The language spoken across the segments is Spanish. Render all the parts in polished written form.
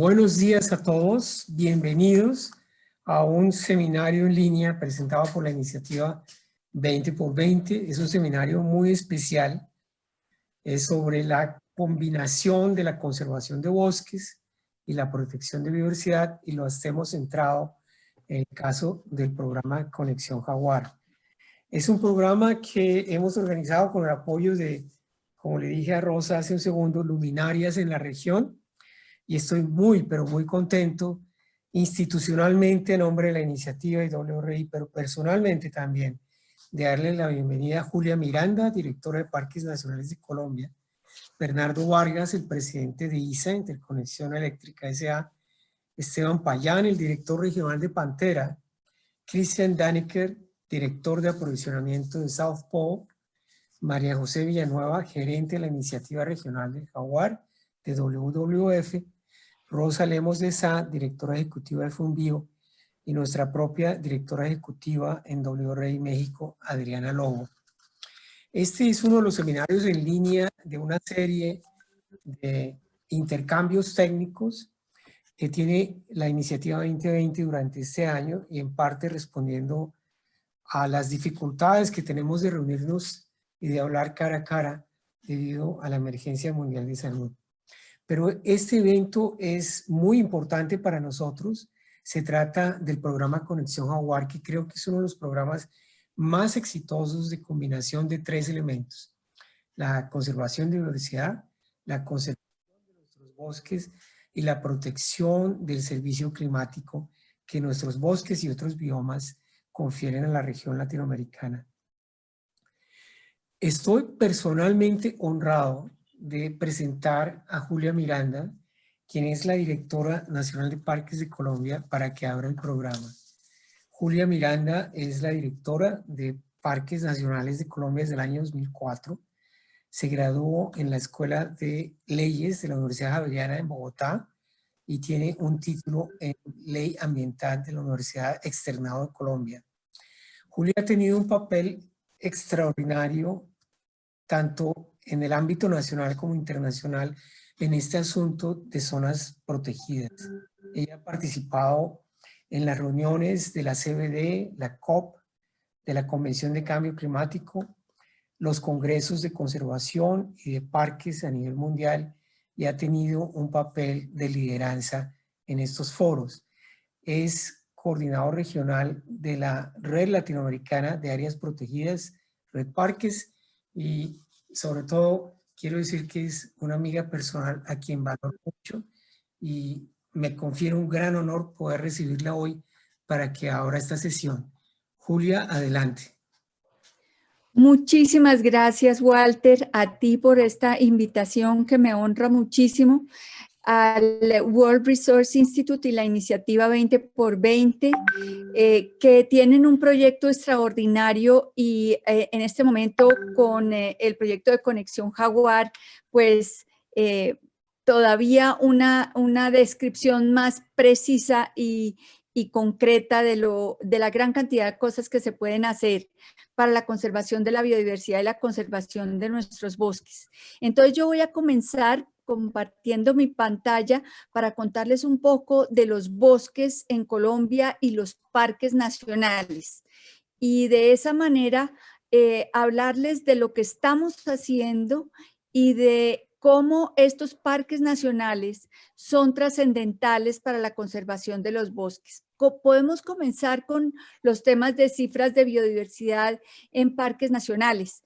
Buenos días a todos, bienvenidos a un seminario en línea presentado por la iniciativa 20 por 20. Es un seminario muy especial, es sobre la combinación de la conservación de bosques y la protección de biodiversidad, y lo hemos centrado en el caso del programa Conexión Jaguar. Es un programa que hemos organizado con el apoyo de, como le dije a Rosa hace un segundo, luminarias en la región, y estoy muy, pero muy contento institucionalmente en nombre de la iniciativa IWRI, pero personalmente también, de darle la bienvenida a Julia Miranda, directora de Parques Nacionales de Colombia, Bernardo Vargas, el presidente de ISA, Interconexión Eléctrica S.A., Esteban Payán, el director regional de Pantera, Christian Dannecker, director de aprovisionamiento de South Pole, María José Villanueva, gerente de la iniciativa regional del Jaguar, de WWF, Rosa Lemos de Sá, directora ejecutiva de Funbio, y nuestra propia directora ejecutiva en WRI México, Adriana Lobo. Este es uno de los seminarios en línea de una serie de intercambios técnicos que tiene la iniciativa 2020 durante este año, y en parte respondiendo a las dificultades que tenemos de reunirnos y de hablar cara a cara debido a la emergencia mundial de salud. Pero este evento es muy importante para nosotros. Se trata del programa Conexión Jaguar, que creo que es uno de los programas más exitosos de combinación de tres elementos: la conservación de biodiversidad, la conservación de nuestros bosques y la protección del servicio climático que nuestros bosques y otros biomas confieren a la región latinoamericana. Estoy personalmente honrado de presentar a Julia Miranda, quien es la directora nacional de Parques de Colombia, para que abra el programa. Julia Miranda es la directora de Parques Nacionales de Colombia desde el año 2004. Se graduó en la Escuela de Leyes de la Universidad Javeriana en Bogotá y tiene un título en Ley Ambiental de la Universidad Externado de Colombia. Julia ha tenido un papel extraordinario tanto en el ámbito nacional como internacional en este asunto de zonas protegidas. Ella ha participado en las reuniones de la CBD, la COP, de la Convención de Cambio Climático, los congresos de conservación y de parques a nivel mundial, y ha tenido un papel de lideranza en estos foros. Es coordinador regional de la Red Latinoamericana de Áreas Protegidas, Red Parques, y sobre todo quiero decir que es una amiga personal a quien valoro mucho, y me confiere un gran honor poder recibirla hoy para que abra esta sesión. Julia, adelante. Muchísimas gracias, Walter, a ti por esta invitación que me honra muchísimo, al World Resource Institute y la iniciativa 20 por 20, que tienen un proyecto extraordinario, y en este momento con el proyecto de Conexión Jaguar, pues todavía una descripción más precisa y concreta de la gran cantidad de cosas que se pueden hacer para la conservación de la biodiversidad y la conservación de nuestros bosques. Entonces yo voy a comenzar compartiendo mi pantalla para contarles un poco de los bosques en Colombia y los parques nacionales. Y de esa manera hablarles de lo que estamos haciendo y de cómo estos parques nacionales son trascendentales para la conservación de los bosques. Podemos comenzar con los temas de cifras de biodiversidad en parques nacionales.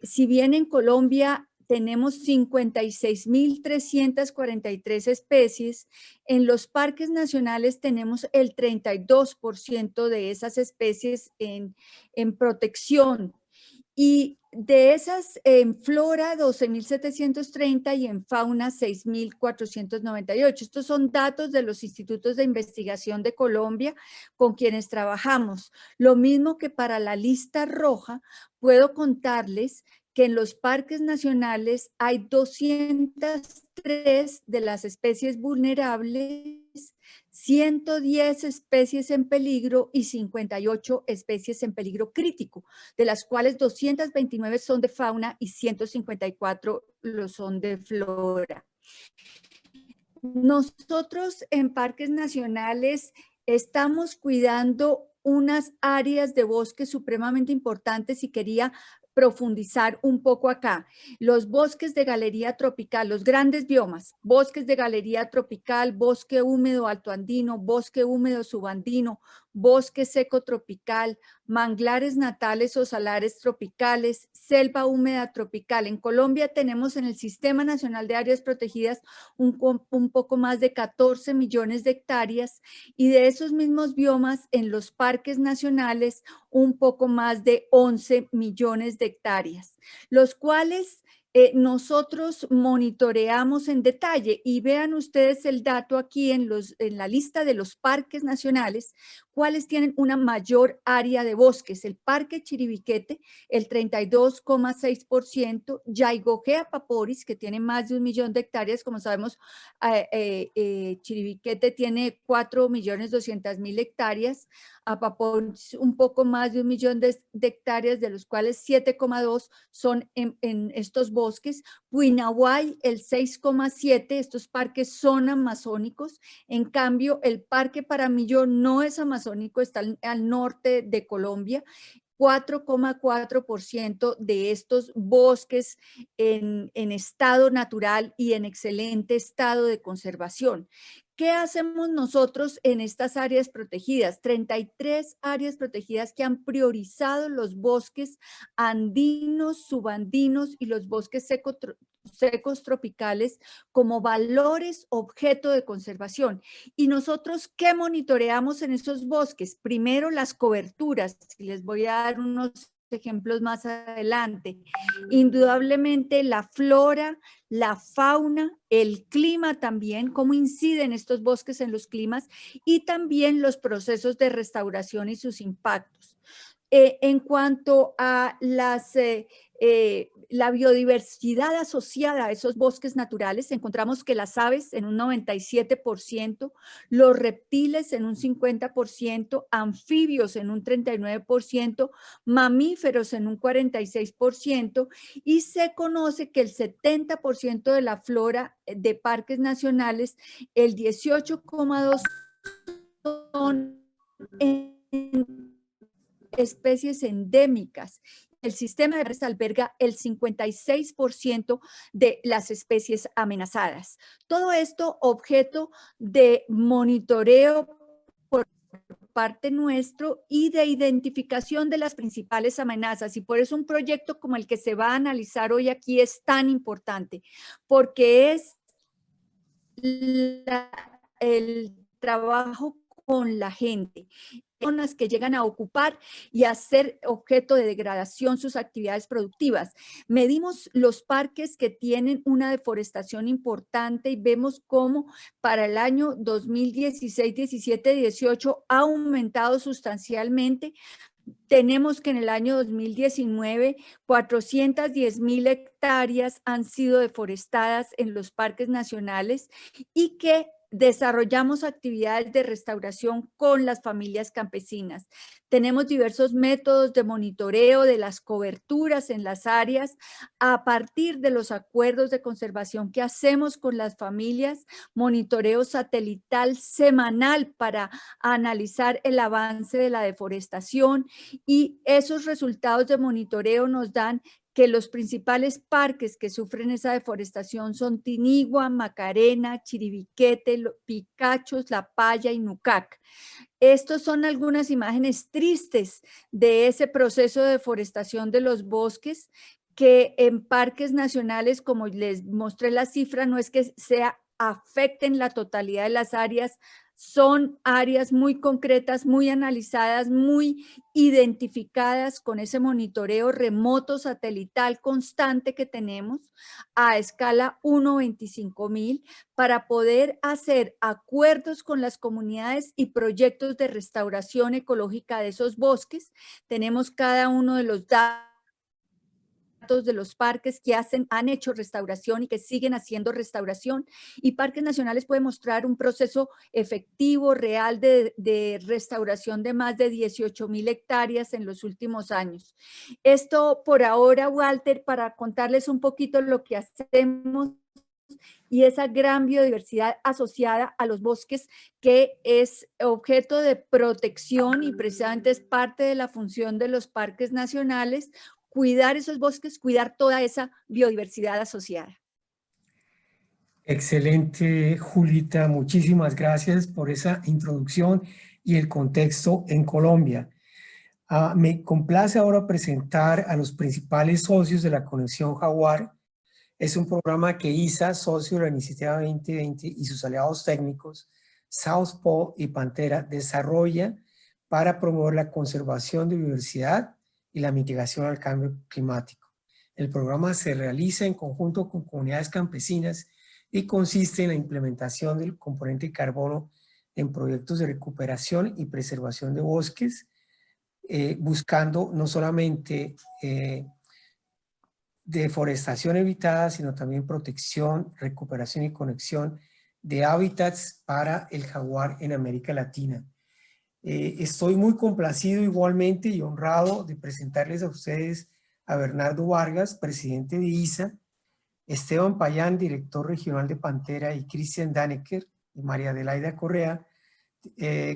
Si bien en Colombia tenemos 56.343 especies, en los parques nacionales tenemos el 32% de esas especies en protección. Y de esas, en flora 12.730 y en fauna 6.498. Estos son datos de los institutos de investigación de Colombia con quienes trabajamos. Lo mismo que para la lista roja, puedo contarles que en los parques nacionales hay 203 de las especies vulnerables, 110 especies en peligro y 58 especies en peligro crítico, de las cuales 229 son de fauna y 154 lo son de flora. Nosotros en parques nacionales estamos cuidando unas áreas de bosque supremamente importantes y quería profundizar un poco acá. Los bosques de galería tropical, los grandes biomas, bosques de galería tropical, bosque húmedo altoandino, bosque húmedo subandino, bosque seco tropical, manglares natales o salares tropicales, selva húmeda tropical. En Colombia tenemos en el Sistema Nacional de Áreas Protegidas un poco más de 14 millones de hectáreas y de esos mismos biomas en los parques nacionales un poco más de 11 millones de hectáreas, los cuales nosotros monitoreamos en detalle y vean ustedes el dato aquí en la lista de los parques nacionales, cuáles tienen una mayor área de bosques. El Parque Chiribiquete, el 32,6%, Yaigogea Paporis, que tiene más de 1 millón de hectáreas, como sabemos, Chiribiquete tiene 4.200.000 hectáreas, Apaporis un poco más de 1 millón de hectáreas, de los cuales 7,2 son en estos bosques. Puinahuay, el 6,7, estos parques son amazónicos. En cambio, el Parque Paramillo no es amazónico, está al norte de Colombia. 4,4% de estos bosques en estado natural y en excelente estado de conservación. ¿Qué hacemos nosotros en estas áreas protegidas? 33 áreas protegidas que han priorizado los bosques andinos, subandinos y los bosques secos tropicales como valores objeto de conservación. ¿Y nosotros qué monitoreamos en esos bosques? Primero, las coberturas, y les voy a dar unos ejemplos más adelante. Indudablemente la flora, la fauna, el clima también, cómo inciden estos bosques en los climas y también los procesos de restauración y sus impactos. En cuanto a la biodiversidad asociada a esos bosques naturales, encontramos que las aves en un 97%, los reptiles en un 50%, anfibios en un 39%, mamíferos en un 46%, y se conoce que el 70% de la flora de parques nacionales, el 18,2% son especies endémicas. El sistema de redes alberga el 56% de las especies amenazadas. Todo esto objeto de monitoreo por parte nuestro y de identificación de las principales amenazas. Y por eso un proyecto como el que se va a analizar hoy aquí es tan importante, porque es el trabajo con la gente, personas que llegan a ocupar y a ser objeto de degradación sus actividades productivas. Medimos los parques que tienen una deforestación importante y vemos cómo para el año 2016, 17, 18 ha aumentado sustancialmente. Tenemos que en el año 2019, 410.000 hectáreas han sido deforestadas en los parques nacionales y que desarrollamos actividades de restauración con las familias campesinas. Tenemos diversos métodos de monitoreo de las coberturas en las áreas a partir de los acuerdos de conservación que hacemos con las familias, monitoreo satelital semanal para analizar el avance de la deforestación, y esos resultados de monitoreo nos dan que los principales parques que sufren esa deforestación son Tinigua, Macarena, Chiribiquete, Picachos, La Paya y Nucac. Estos son algunas imágenes tristes de ese proceso de deforestación de los bosques, que en parques nacionales, como les mostré la cifra, no es que afecten la totalidad de las áreas, son áreas muy concretas, muy analizadas, muy identificadas con ese monitoreo remoto satelital constante que tenemos a escala 1:25.000 para poder hacer acuerdos con las comunidades y proyectos de restauración ecológica de esos bosques. Tenemos cada uno de los datos de los parques que han hecho restauración y que siguen haciendo restauración, y Parques Nacionales puede mostrar un proceso efectivo, real de restauración de más de 18.000 hectáreas en los últimos años. Esto por ahora, Walter, para contarles un poquito lo que hacemos y esa gran biodiversidad asociada a los bosques, que es objeto de protección y precisamente es parte de la función de los parques nacionales, cuidar esos bosques, cuidar toda esa biodiversidad asociada. Excelente, Julita. Muchísimas gracias por esa introducción y el contexto en Colombia. Me complace ahora presentar a los principales socios de la Conexión Jaguar. Es un programa que ISA, socio de la Iniciativa 2020 y sus aliados técnicos, South Pole y Pantera, desarrolla para promover la conservación de biodiversidad y la mitigación al cambio climático. El programa se realiza en conjunto con comunidades campesinas y consiste en la implementación del componente carbono en proyectos de recuperación y preservación de bosques, buscando no solamente deforestación evitada, sino también protección, recuperación y conexión de hábitats para el jaguar en América Latina. Estoy muy complacido igualmente y honrado de presentarles a ustedes a Bernardo Vargas, presidente de ISA, Esteban Payán, director regional de Pantera, y Cristian Daneker y María Adelaida Correa.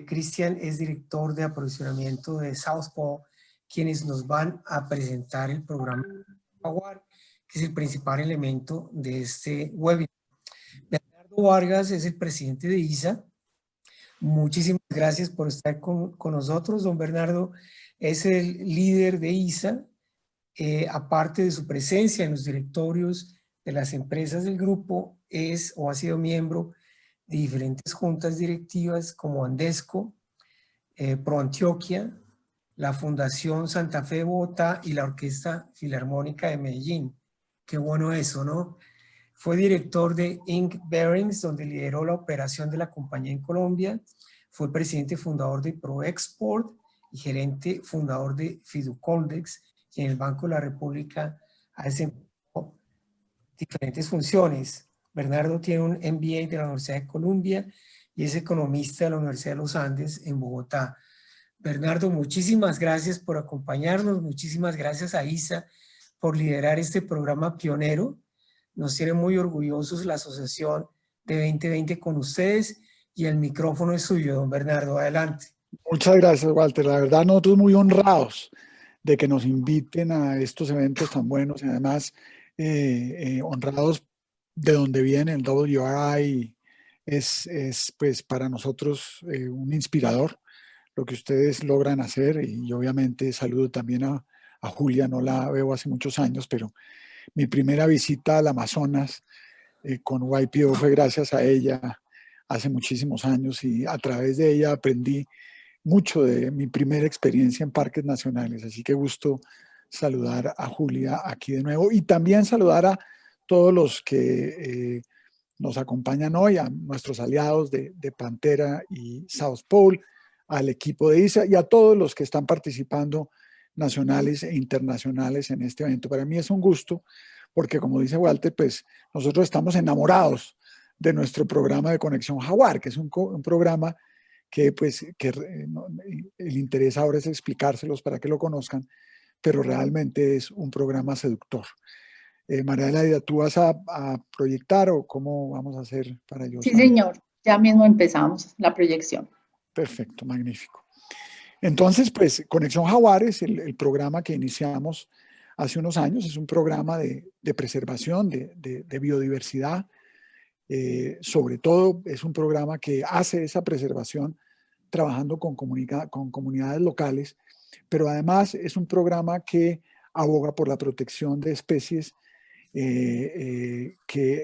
Cristian es director de aprovisionamiento de South Pole, quienes nos van a presentar el programa Jaguar, que es el principal elemento de este webinar. Bernardo Vargas es el presidente de ISA. Muchísimas gracias por estar con nosotros. Don Bernardo es el líder de ISA, aparte de su presencia en los directorios de las empresas del grupo, es o ha sido miembro de diferentes juntas directivas como Andesco, ProAntioquia, la Fundación Santa Fe de Bogotá y la Orquesta Filarmónica de Medellín. Qué bueno eso, ¿no? Fue director de Inc. Bearings, donde lideró la operación de la compañía en Colombia. Fue presidente fundador de ProExport y gerente fundador de Fiducoldex, y en el Banco de la República ha desempeñado diferentes funciones. Bernardo tiene un MBA de la Universidad de Columbia y es economista de la Universidad de los Andes en Bogotá. Bernardo, muchísimas gracias por acompañarnos, muchísimas gracias a ISA por liderar este programa pionero. Nos tiene muy orgullosos la Asociación de 2020 con ustedes y el micrófono es suyo, don Bernardo, adelante. Muchas gracias, Walter. La verdad, nosotros muy honrados de que nos inviten a estos eventos tan buenos y además honrados de donde viene el WRI. Es pues para nosotros un inspirador lo que ustedes logran hacer, y obviamente saludo también a Julia, no la veo hace muchos años, pero mi primera visita al Amazonas con YPO fue gracias a ella hace muchísimos años, y a través de ella aprendí mucho de mi primera experiencia en parques nacionales. Así que gusto saludar a Julia aquí de nuevo y también saludar a todos los que nos acompañan hoy, a nuestros aliados de Pantera y South Pole, al equipo de ISA y a todos los que están participando, nacionales e internacionales, en este evento. Para mí es un gusto porque, como dice Walter, pues nosotros estamos enamorados de nuestro programa de Conexión Jaguar, que es un programa que el interés ahora es explicárselos para que lo conozcan, pero realmente es un programa seductor. María Adelaida, ¿tú vas a proyectar o cómo vamos a hacer para ello? Sí, señor. Ya mismo empezamos la proyección. Perfecto, magnífico. Entonces, pues, Conexión Jaguar es el programa que iniciamos hace unos años. Es un programa de preservación de biodiversidad. Sobre todo, es un programa que hace esa preservación trabajando con comunidades locales, pero además es un programa que aboga por la protección de especies que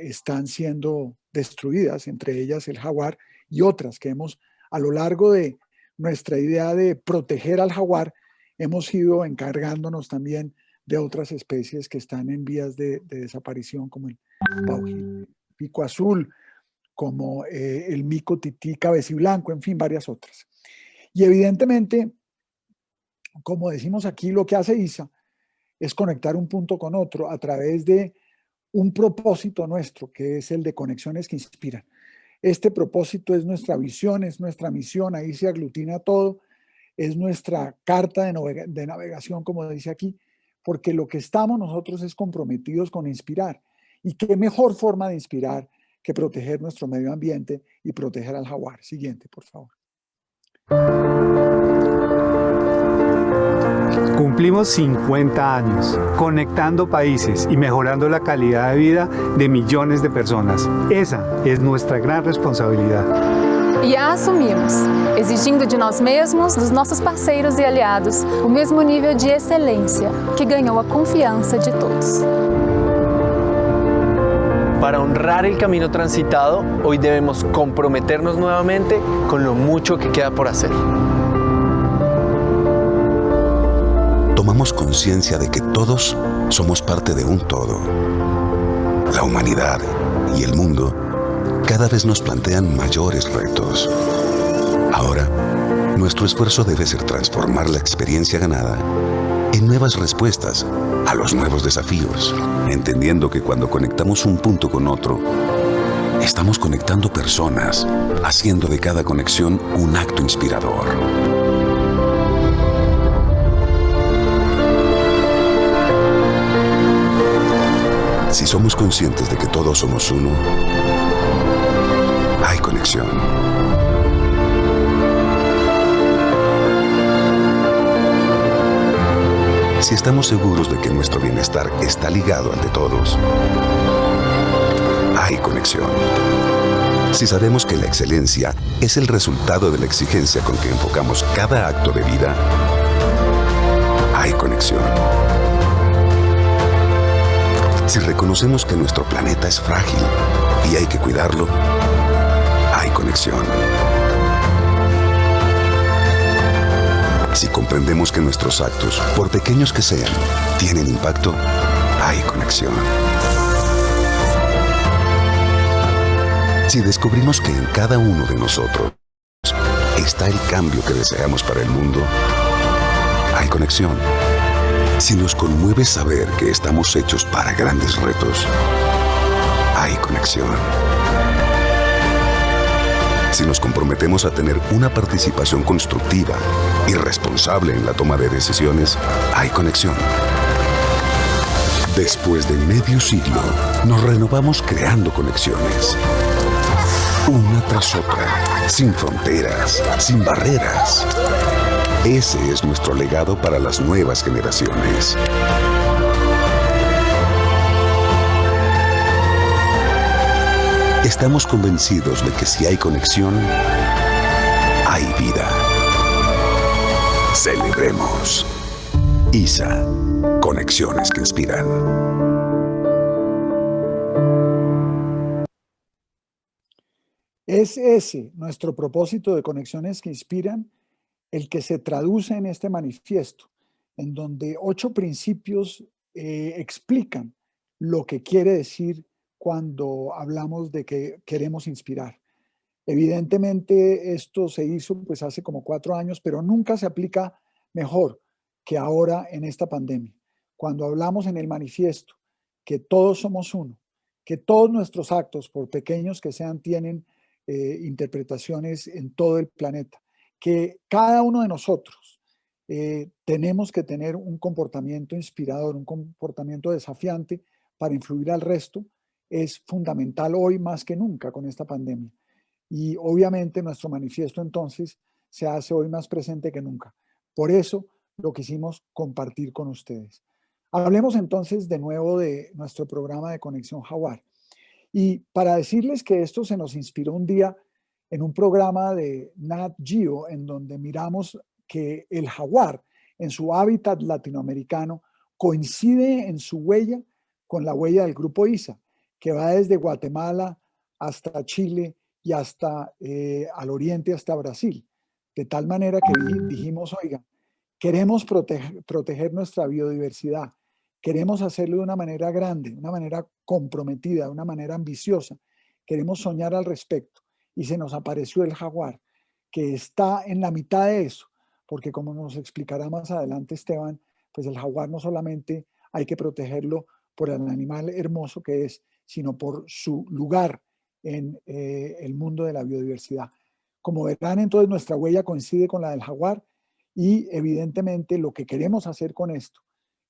están siendo destruidas, entre ellas el jaguar y otras que hemos, a lo largo de nuestra idea de proteger al jaguar, hemos ido encargándonos también de otras especies que están en vías de desaparición, como el paujil pico azul, como el mico tití cabeciblanco, en fin, varias otras. Y evidentemente, como decimos aquí, lo que hace ISA es conectar un punto con otro a través de un propósito nuestro, que es el de conexiones que inspiran. Este propósito es nuestra visión, es nuestra misión, ahí se aglutina todo, es nuestra carta de navegación, como dice aquí, porque lo que estamos nosotros es comprometidos con inspirar. ¿Y qué mejor forma de inspirar que proteger nuestro medio ambiente y proteger al jaguar? Siguiente, por favor. Cumplimos 50 años, conectando países y mejorando la calidad de vida de millones de personas. Esa es nuestra gran responsabilidad. E a assumimos, exigindo de nós mesmos, dos nossos parceiros e aliados, o mesmo nível de excelência que ganhou a confiança de todos. Para honrar el camino transitado, hoy debemos comprometernos nuevamente con lo mucho que queda por hacer. Tomamos conciencia de que todos somos parte de un todo. La humanidad y el mundo cada vez nos plantean mayores retos. Ahora, nuestro esfuerzo debe ser transformar la experiencia ganada en nuevas respuestas a los nuevos desafíos, entendiendo que cuando conectamos un punto con otro, estamos conectando personas, haciendo de cada conexión un acto inspirador. Si somos conscientes de que todos somos uno, hay conexión. Si estamos seguros de que nuestro bienestar está ligado al de todos, hay conexión. Si sabemos que la excelencia es el resultado de la exigencia con que enfocamos cada acto de vida, hay conexión. Si reconocemos que nuestro planeta es frágil y hay que cuidarlo, hay conexión. Si comprendemos que nuestros actos, por pequeños que sean, tienen impacto, hay conexión. Si descubrimos que en cada uno de nosotros está el cambio que deseamos para el mundo, hay conexión. Si nos conmueve saber que estamos hechos para grandes retos, hay conexión. Si nos comprometemos a tener una participación constructiva y responsable en la toma de decisiones, hay conexión. Después de medio siglo, nos renovamos creando conexiones. Una tras otra, sin fronteras, sin barreras. Ese es nuestro legado para las nuevas generaciones. Estamos convencidos de que si hay conexión, hay vida. Celebremos. ISA. Conexiones que inspiran. Es ese nuestro propósito de Conexiones que Inspiran, el que se traduce en este manifiesto, en donde 8 principios explican lo que quiere decir cuando hablamos de que queremos inspirar. Evidentemente esto se hizo pues hace como 4 años, pero nunca se aplica mejor que ahora en esta pandemia. Cuando hablamos en el manifiesto que todos somos uno, que todos nuestros actos, por pequeños que sean, tienen interpretaciones en todo el planeta, que cada uno de nosotros tenemos que tener un comportamiento inspirador, un comportamiento desafiante para influir al resto, es fundamental hoy más que nunca con esta pandemia. Y obviamente nuestro manifiesto entonces se hace hoy más presente que nunca. Por eso lo quisimos compartir con ustedes. Hablemos entonces de nuevo de nuestro programa de Conexión Jaguar. Y para decirles que esto se nos inspiró un día en un programa de Nat Geo, en donde miramos que el jaguar en su hábitat latinoamericano coincide en su huella con la huella del grupo ISA, que va desde Guatemala hasta Chile y hasta al oriente, hasta Brasil. De tal manera que dijimos, oiga, queremos proteger nuestra biodiversidad, queremos hacerlo de una manera grande, de una manera comprometida, de una manera ambiciosa, queremos soñar al respecto. Y se nos apareció el jaguar, que está en la mitad de eso, porque como nos explicará más adelante Esteban, pues el jaguar no solamente hay que protegerlo por el animal hermoso que es, sino por su lugar en el mundo de la biodiversidad. Como verán, entonces nuestra huella coincide con la del jaguar y evidentemente lo que queremos hacer con esto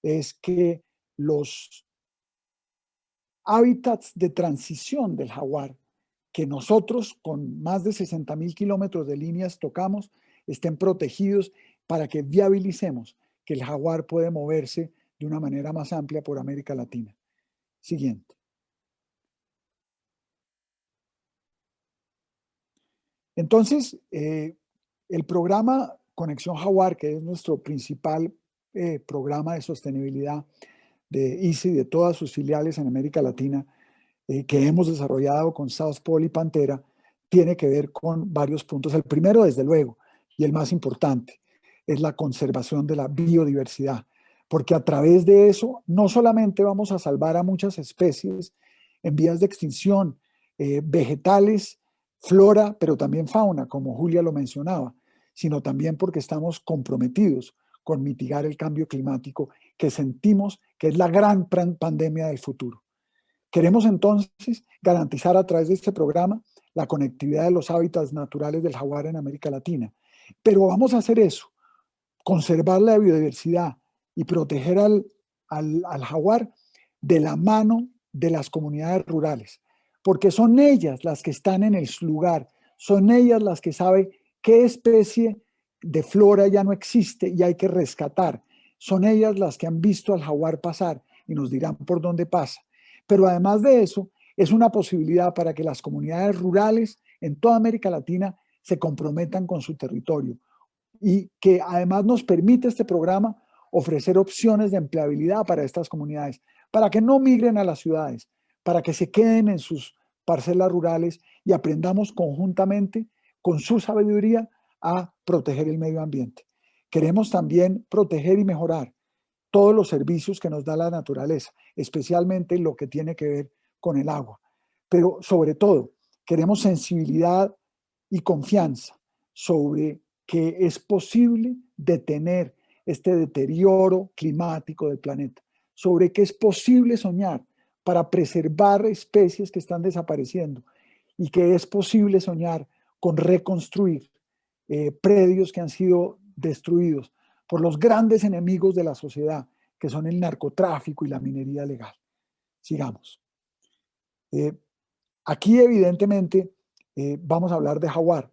es que los hábitats de transición del jaguar, que nosotros con más de 60.000 kilómetros de líneas tocamos, estén protegidos para que viabilicemos que el jaguar puede moverse de una manera más amplia por América Latina. Siguiente. Entonces, el programa Conexión Jaguar, que es nuestro principal programa de sostenibilidad de ICE y de todas sus filiales en América Latina, que hemos desarrollado con South Pole y Pantera, tiene que ver con varios puntos. El primero, desde luego, y el más importante, es la conservación de la biodiversidad, porque a través de eso no solamente vamos a salvar a muchas especies en vías de extinción, vegetales, flora, pero también fauna, como Julia lo mencionaba, sino también porque estamos comprometidos con mitigar el cambio climático que sentimos que es la gran pandemia del futuro. Queremos entonces garantizar a través de este programa la conectividad de los hábitats naturales del jaguar en América Latina. Pero vamos a hacer eso, conservar la biodiversidad y proteger al jaguar de la mano de las comunidades rurales, porque son ellas las que están en el lugar, son ellas las que saben qué especie de flora ya no existe y hay que rescatar. Son ellas las que han visto al jaguar pasar y nos dirán por dónde pasa. Pero además de eso, es una posibilidad para que las comunidades rurales en toda América Latina se comprometan con su territorio y que además nos permite este programa ofrecer opciones de empleabilidad para estas comunidades, para que no migren a las ciudades, para que se queden en sus parcelas rurales y aprendamos conjuntamente con su sabiduría a proteger el medio ambiente. Queremos también proteger y mejorar todos los servicios que nos da la naturaleza, especialmente lo que tiene que ver con el agua. Pero sobre todo, queremos sensibilidad y confianza sobre que es posible detener este deterioro climático del planeta, sobre que es posible soñar para preservar especies que están desapareciendo y que es posible soñar con reconstruir predios que han sido destruidos por los grandes enemigos de la sociedad, que son el narcotráfico y la minería legal. Sigamos. Aquí evidentemente vamos a hablar de jaguar,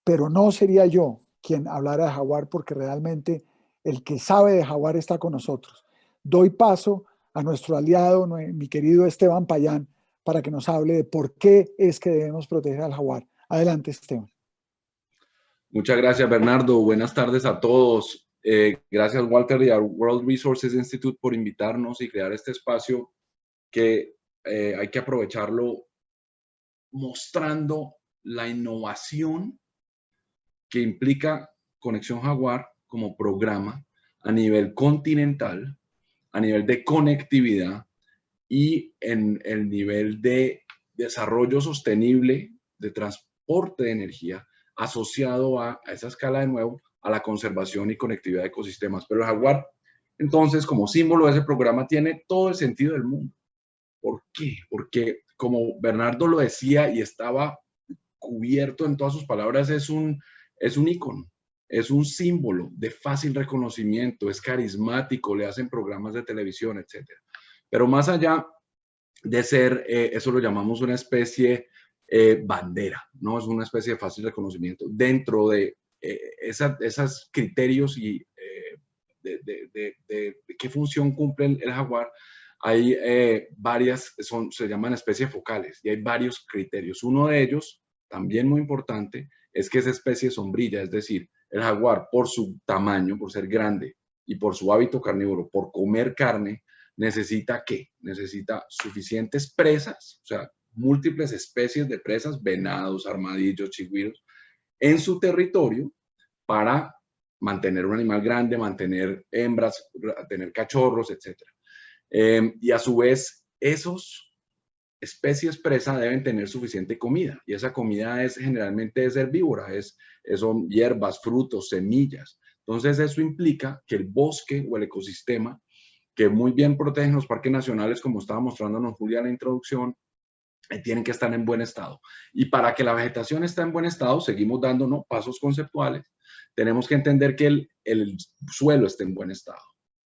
pero no sería yo quien hablara de jaguar porque realmente el que sabe de jaguar está con nosotros. Doy paso a nuestro aliado, mi querido Esteban Payán, para que nos hable de por qué es que debemos proteger al jaguar. Adelante, Esteban. Muchas gracias, Bernardo. Buenas tardes a todos. Gracias, Walter, y a World Resources Institute por invitarnos y crear este espacio que hay que aprovecharlo mostrando la innovación que implica Conexión Jaguar como programa a nivel continental, a nivel de conectividad y en el nivel de desarrollo sostenible de transporte de energía asociado a esa escala de nuevo a la conservación y conectividad de ecosistemas. Pero el jaguar, entonces, como símbolo de ese programa, tiene todo el sentido del mundo. ¿Por qué? Porque, como Bernardo lo decía y estaba cubierto en todas sus palabras, es un ícono, es un símbolo de fácil reconocimiento, es carismático, le hacen programas de televisión, etc. Pero más allá de ser, eso lo llamamos una especie bandera, ¿no? Es una especie de fácil reconocimiento. Dentro de esos criterios y de qué función cumple el jaguar, hay varias, se llaman especies focales y hay varios criterios. Uno de ellos, también muy importante, es que es especie sombrilla, es decir, el jaguar por su tamaño, por ser grande y por su hábito carnívoro, por comer carne, necesita ¿qué? Necesita suficientes presas, o sea, múltiples especies de presas, venados, armadillos, chigüiros, en su territorio para mantener un animal grande, mantener hembras, tener cachorros, etc. Y a su vez, esos especies presa deben tener suficiente comida, y esa comida generalmente es herbívora, son hierbas, frutos, semillas. Entonces eso implica que el bosque o el ecosistema, que muy bien protegen los parques nacionales, como estaba mostrándonos Julia en la introducción, tienen que estar en buen estado. Y para que la vegetación esté en buen estado, seguimos dándonos pasos conceptuales. Tenemos que entender que el suelo esté en buen estado.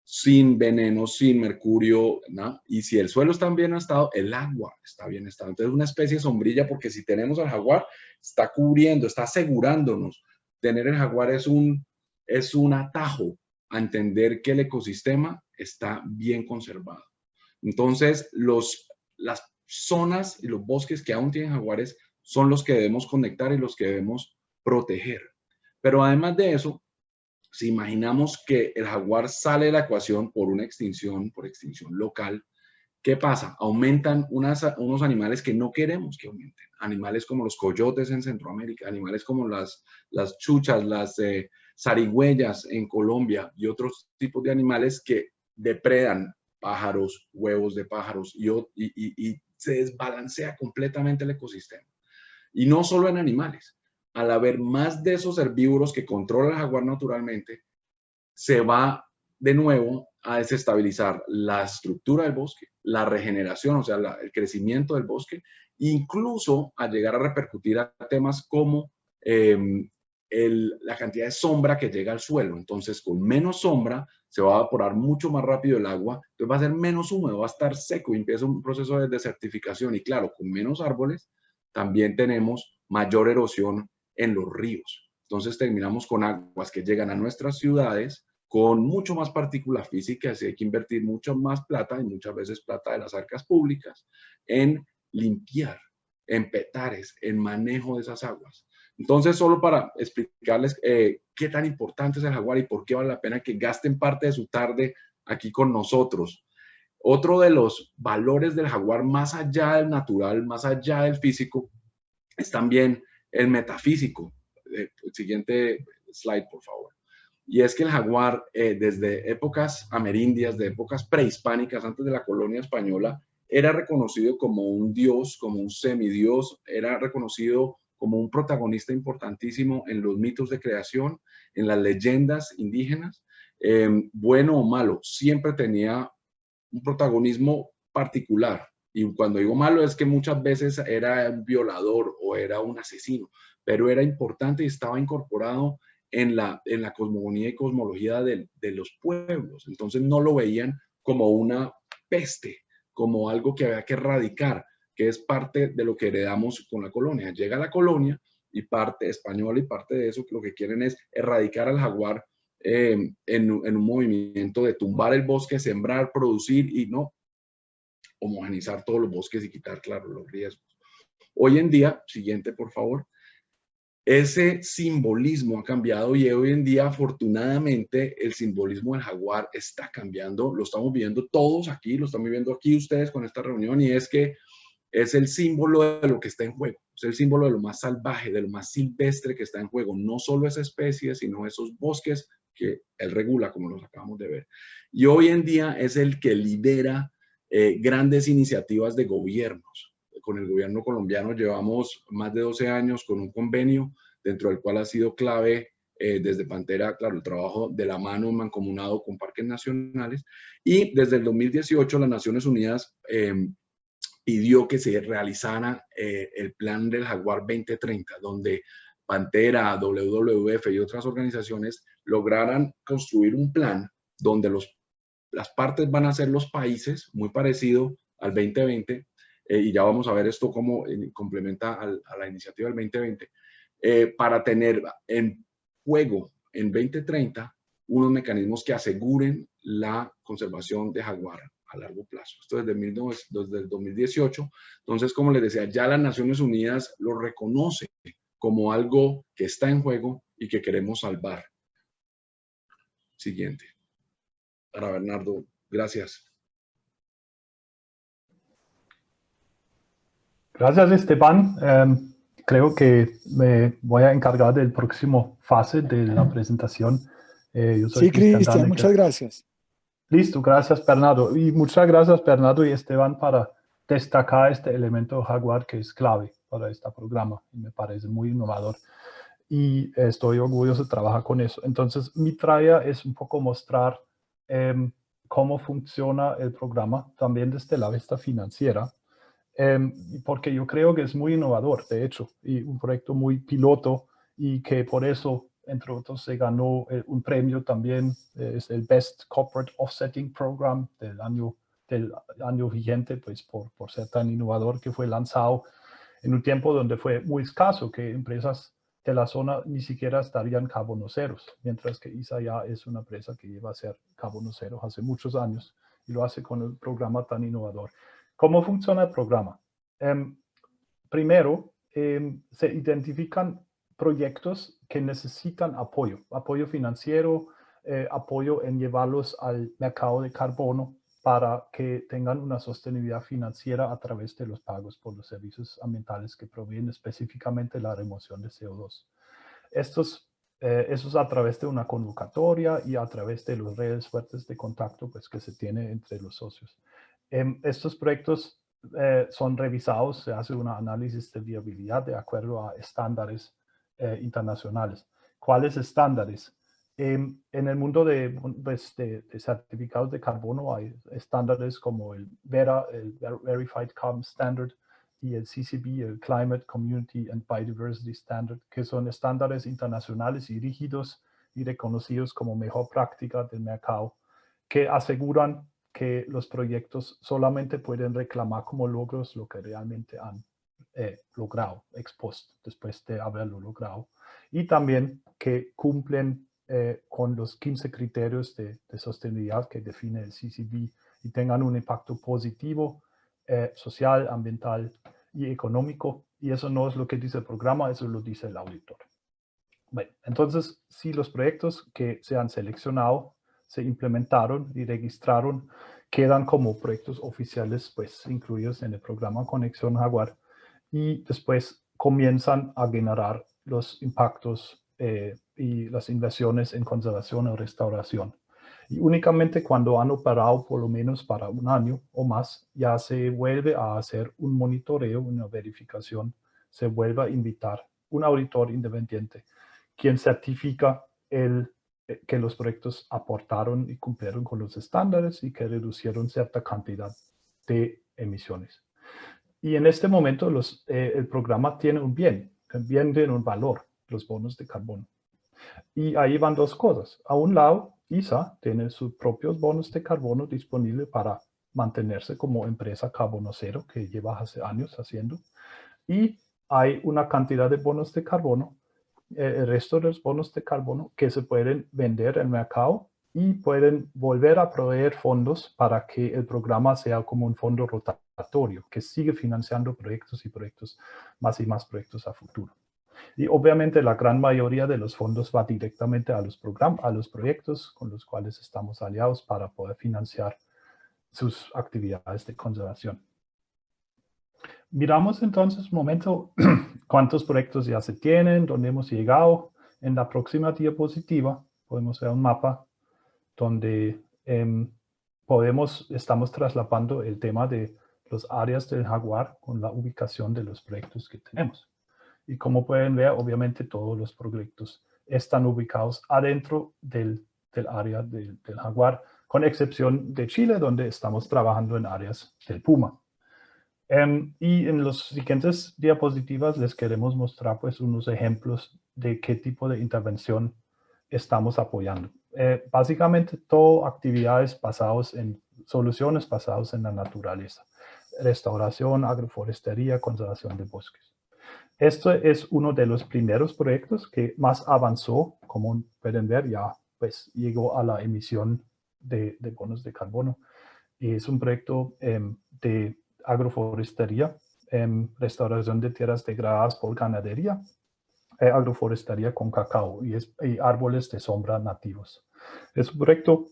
sin veneno, sin mercurio, ¿no? Y si el suelo está en bien estado, el agua está bien estado. Entonces, una especie de sombrilla, porque si tenemos al jaguar, está cubriendo, está asegurándonos. Tener el jaguar es un atajo a entender que el ecosistema está bien conservado. Entonces, las zonas y los bosques que aún tienen jaguares son los que debemos conectar y los que debemos proteger. Pero además de eso, si imaginamos que el jaguar sale de la ecuación por extinción local, ¿qué pasa? Aumentan unos animales que no queremos que aumenten. Animales como los coyotes en Centroamérica, animales como las chuchas, las zarigüeyas en Colombia y otros tipos de animales que depredan pájaros, huevos de pájaros y se desbalancea completamente el ecosistema. Y no solo en animales. Al haber más de esos herbívoros que controla el jaguar naturalmente, se va de nuevo a desestabilizar la estructura del bosque, la regeneración, o sea, el crecimiento del bosque, incluso a llegar a repercutir a temas como la cantidad de sombra que llega al suelo. Entonces, con menos sombra, se va a evaporar mucho más rápido el agua, entonces va a ser menos húmedo, va a estar seco y empieza un proceso de desertificación. Y claro, con menos árboles, también tenemos mayor erosión en los ríos. Entonces terminamos con aguas que llegan a nuestras ciudades con mucho más partícula física, así hay que invertir mucho más plata, y muchas veces plata de las arcas públicas, en limpiar, en petares, en manejo de esas aguas. Entonces, solo para explicarles qué tan importante es el jaguar y por qué vale la pena que gasten parte de su tarde aquí con nosotros. Otro de los valores del jaguar, más allá del natural, más allá del físico, es también el metafísico. El siguiente slide, por favor. Y es que el jaguar, desde épocas amerindias, de épocas prehispánicas, antes de la colonia española, era reconocido como un dios, como un semidios, era reconocido como un protagonista importantísimo en los mitos de creación, en las leyendas indígenas. Bueno o malo, siempre tenía un protagonismo particular. Y cuando digo malo es que muchas veces era un violador o era un asesino, pero era importante y estaba incorporado en la cosmogonía y cosmología de los pueblos. Entonces no lo veían como una peste, como algo que había que erradicar, que es parte de lo que heredamos con la colonia. Llega la colonia y parte española y parte de eso que lo que quieren es erradicar al jaguar en un movimiento de tumbar el bosque, sembrar, producir y no homogenizar todos los bosques y quitar, claro, los riesgos. Hoy en día, siguiente por favor, ese simbolismo ha cambiado y hoy en día, afortunadamente, el simbolismo del jaguar está cambiando. Lo estamos viendo todos aquí, lo están viviendo aquí ustedes con esta reunión, y es que es el símbolo de lo que está en juego. Es el símbolo de lo más salvaje, de lo más silvestre que está en juego. No solo esa especie, sino esos bosques que él regula, como los acabamos de ver. Y hoy en día es el que lidera grandes iniciativas de gobiernos. Con el gobierno colombiano llevamos más de 12 años con un convenio dentro del cual ha sido clave desde Pantera, claro, el trabajo de la mano mancomunado con parques nacionales, y desde el 2018 las Naciones Unidas pidió que se realizara el plan del Jaguar 2030, donde Pantera, WWF y otras organizaciones lograran construir un plan donde las partes van a ser los países, muy parecido al 2020, y ya vamos a ver esto cómo complementa a la iniciativa del 2020, para tener en juego en 2030 unos mecanismos que aseguren la conservación de jaguar a largo plazo. Esto desde el 2018. Entonces, como les decía, ya las Naciones Unidas lo reconoce como algo que está en juego y que queremos salvar. Siguiente. Para Bernardo, gracias. Gracias, Esteban. Creo que me voy a encargar del próximo fase de la presentación. Yo soy sí, Cristian, muchas gracias. Listo, gracias, Bernardo. Y muchas gracias, Bernardo y Esteban, para destacar este elemento jaguar que es clave para este programa. Y me parece muy innovador. Y estoy orgulloso de trabajar con eso. Entonces, mi tarea es un poco mostrar cómo funciona el programa, también desde la vista financiera. Porque yo creo que es muy innovador, de hecho, y un proyecto muy piloto, y que por eso entre otros, se ganó un premio también, es el Best Corporate Offsetting Program del año vigente, pues por ser tan innovador, que fue lanzado en un tiempo donde fue muy escaso, que empresas de la zona ni siquiera estarían carbono ceros, mientras que ISA ya es una empresa que lleva a ser carbono cero hace muchos años y lo hace con un programa tan innovador. ¿Cómo funciona el programa? Primero, se identifican proyectos que necesitan apoyo financiero, apoyo en llevarlos al mercado de carbono para que tengan una sostenibilidad financiera a través de los pagos por los servicios ambientales que proveen específicamente la remoción de CO2. Eso es a través de una convocatoria y a través de las redes fuertes de contacto pues, que se tiene entre los socios. Estos proyectos son revisados, se hace un análisis de viabilidad de acuerdo a estándares internacionales. ¿Cuáles estándares? En el mundo de certificados de carbono hay estándares como el VERA, el Verified Carbon Standard, y el CCB, el Climate, Community and Biodiversity Standard, que son estándares internacionales y rígidos y reconocidos como mejor práctica del mercado, que aseguran que los proyectos solamente pueden reclamar como logros lo que realmente han logrado, ex post, después de haberlo logrado, y también que cumplen con los 15 criterios de sostenibilidad que define el CCB y tengan un impacto positivo, social, ambiental y económico. Y eso no es lo que dice el programa, eso lo dice el auditor. Bueno, entonces, si los proyectos que se han seleccionado se implementaron y registraron, quedan como proyectos oficiales, pues, incluidos en el programa Conexión Jaguar, y después comienzan a generar los impactos y las inversiones en conservación o restauración. Y únicamente cuando han operado por lo menos para un año o más, ya se vuelve a hacer un monitoreo, una verificación, se vuelve a invitar un auditor independiente, quien certifica que los proyectos aportaron y cumplieron con los estándares y que reducieron cierta cantidad de emisiones. Y en este momento el programa tiene un bien tiene un valor, los bonos de carbono. Y ahí van dos cosas. A un lado, ISA tiene sus propios bonos de carbono disponibles para mantenerse como empresa carbono cero que lleva hace años haciendo. Y hay una cantidad de bonos de carbono, el resto de los bonos de carbono que se pueden vender en el mercado y pueden volver a proveer fondos para que el programa sea como un fondo rotatorio que sigue financiando proyectos y proyectos, más y más proyectos a futuro. Y obviamente la gran mayoría de los fondos va directamente a los proyectos con los cuales estamos aliados para poder financiar sus actividades de conservación. Miramos entonces un momento cuántos proyectos ya se tienen, dónde hemos llegado. En la próxima diapositiva podemos ver un mapa donde estamos trasladando el tema de las áreas del Jaguar con la ubicación de los proyectos que tenemos. Y como pueden ver, obviamente todos los proyectos están ubicados adentro del área del Jaguar, con excepción de Chile, donde estamos trabajando en áreas del Puma. Y en las siguientes diapositivas les queremos mostrar pues unos ejemplos de qué tipo de intervención estamos apoyando. Básicamente todo actividades basadas en soluciones basadas en la naturaleza. Restauración, agroforestería, conservación de bosques. Esto es uno de los primeros proyectos que más avanzó, como pueden ver, ya pues llegó a la emisión de bonos de carbono. Y es un proyecto de agroforestería, restauración de tierras degradadas por ganadería, agroforestería con cacao y árboles de sombra nativos. Es un proyecto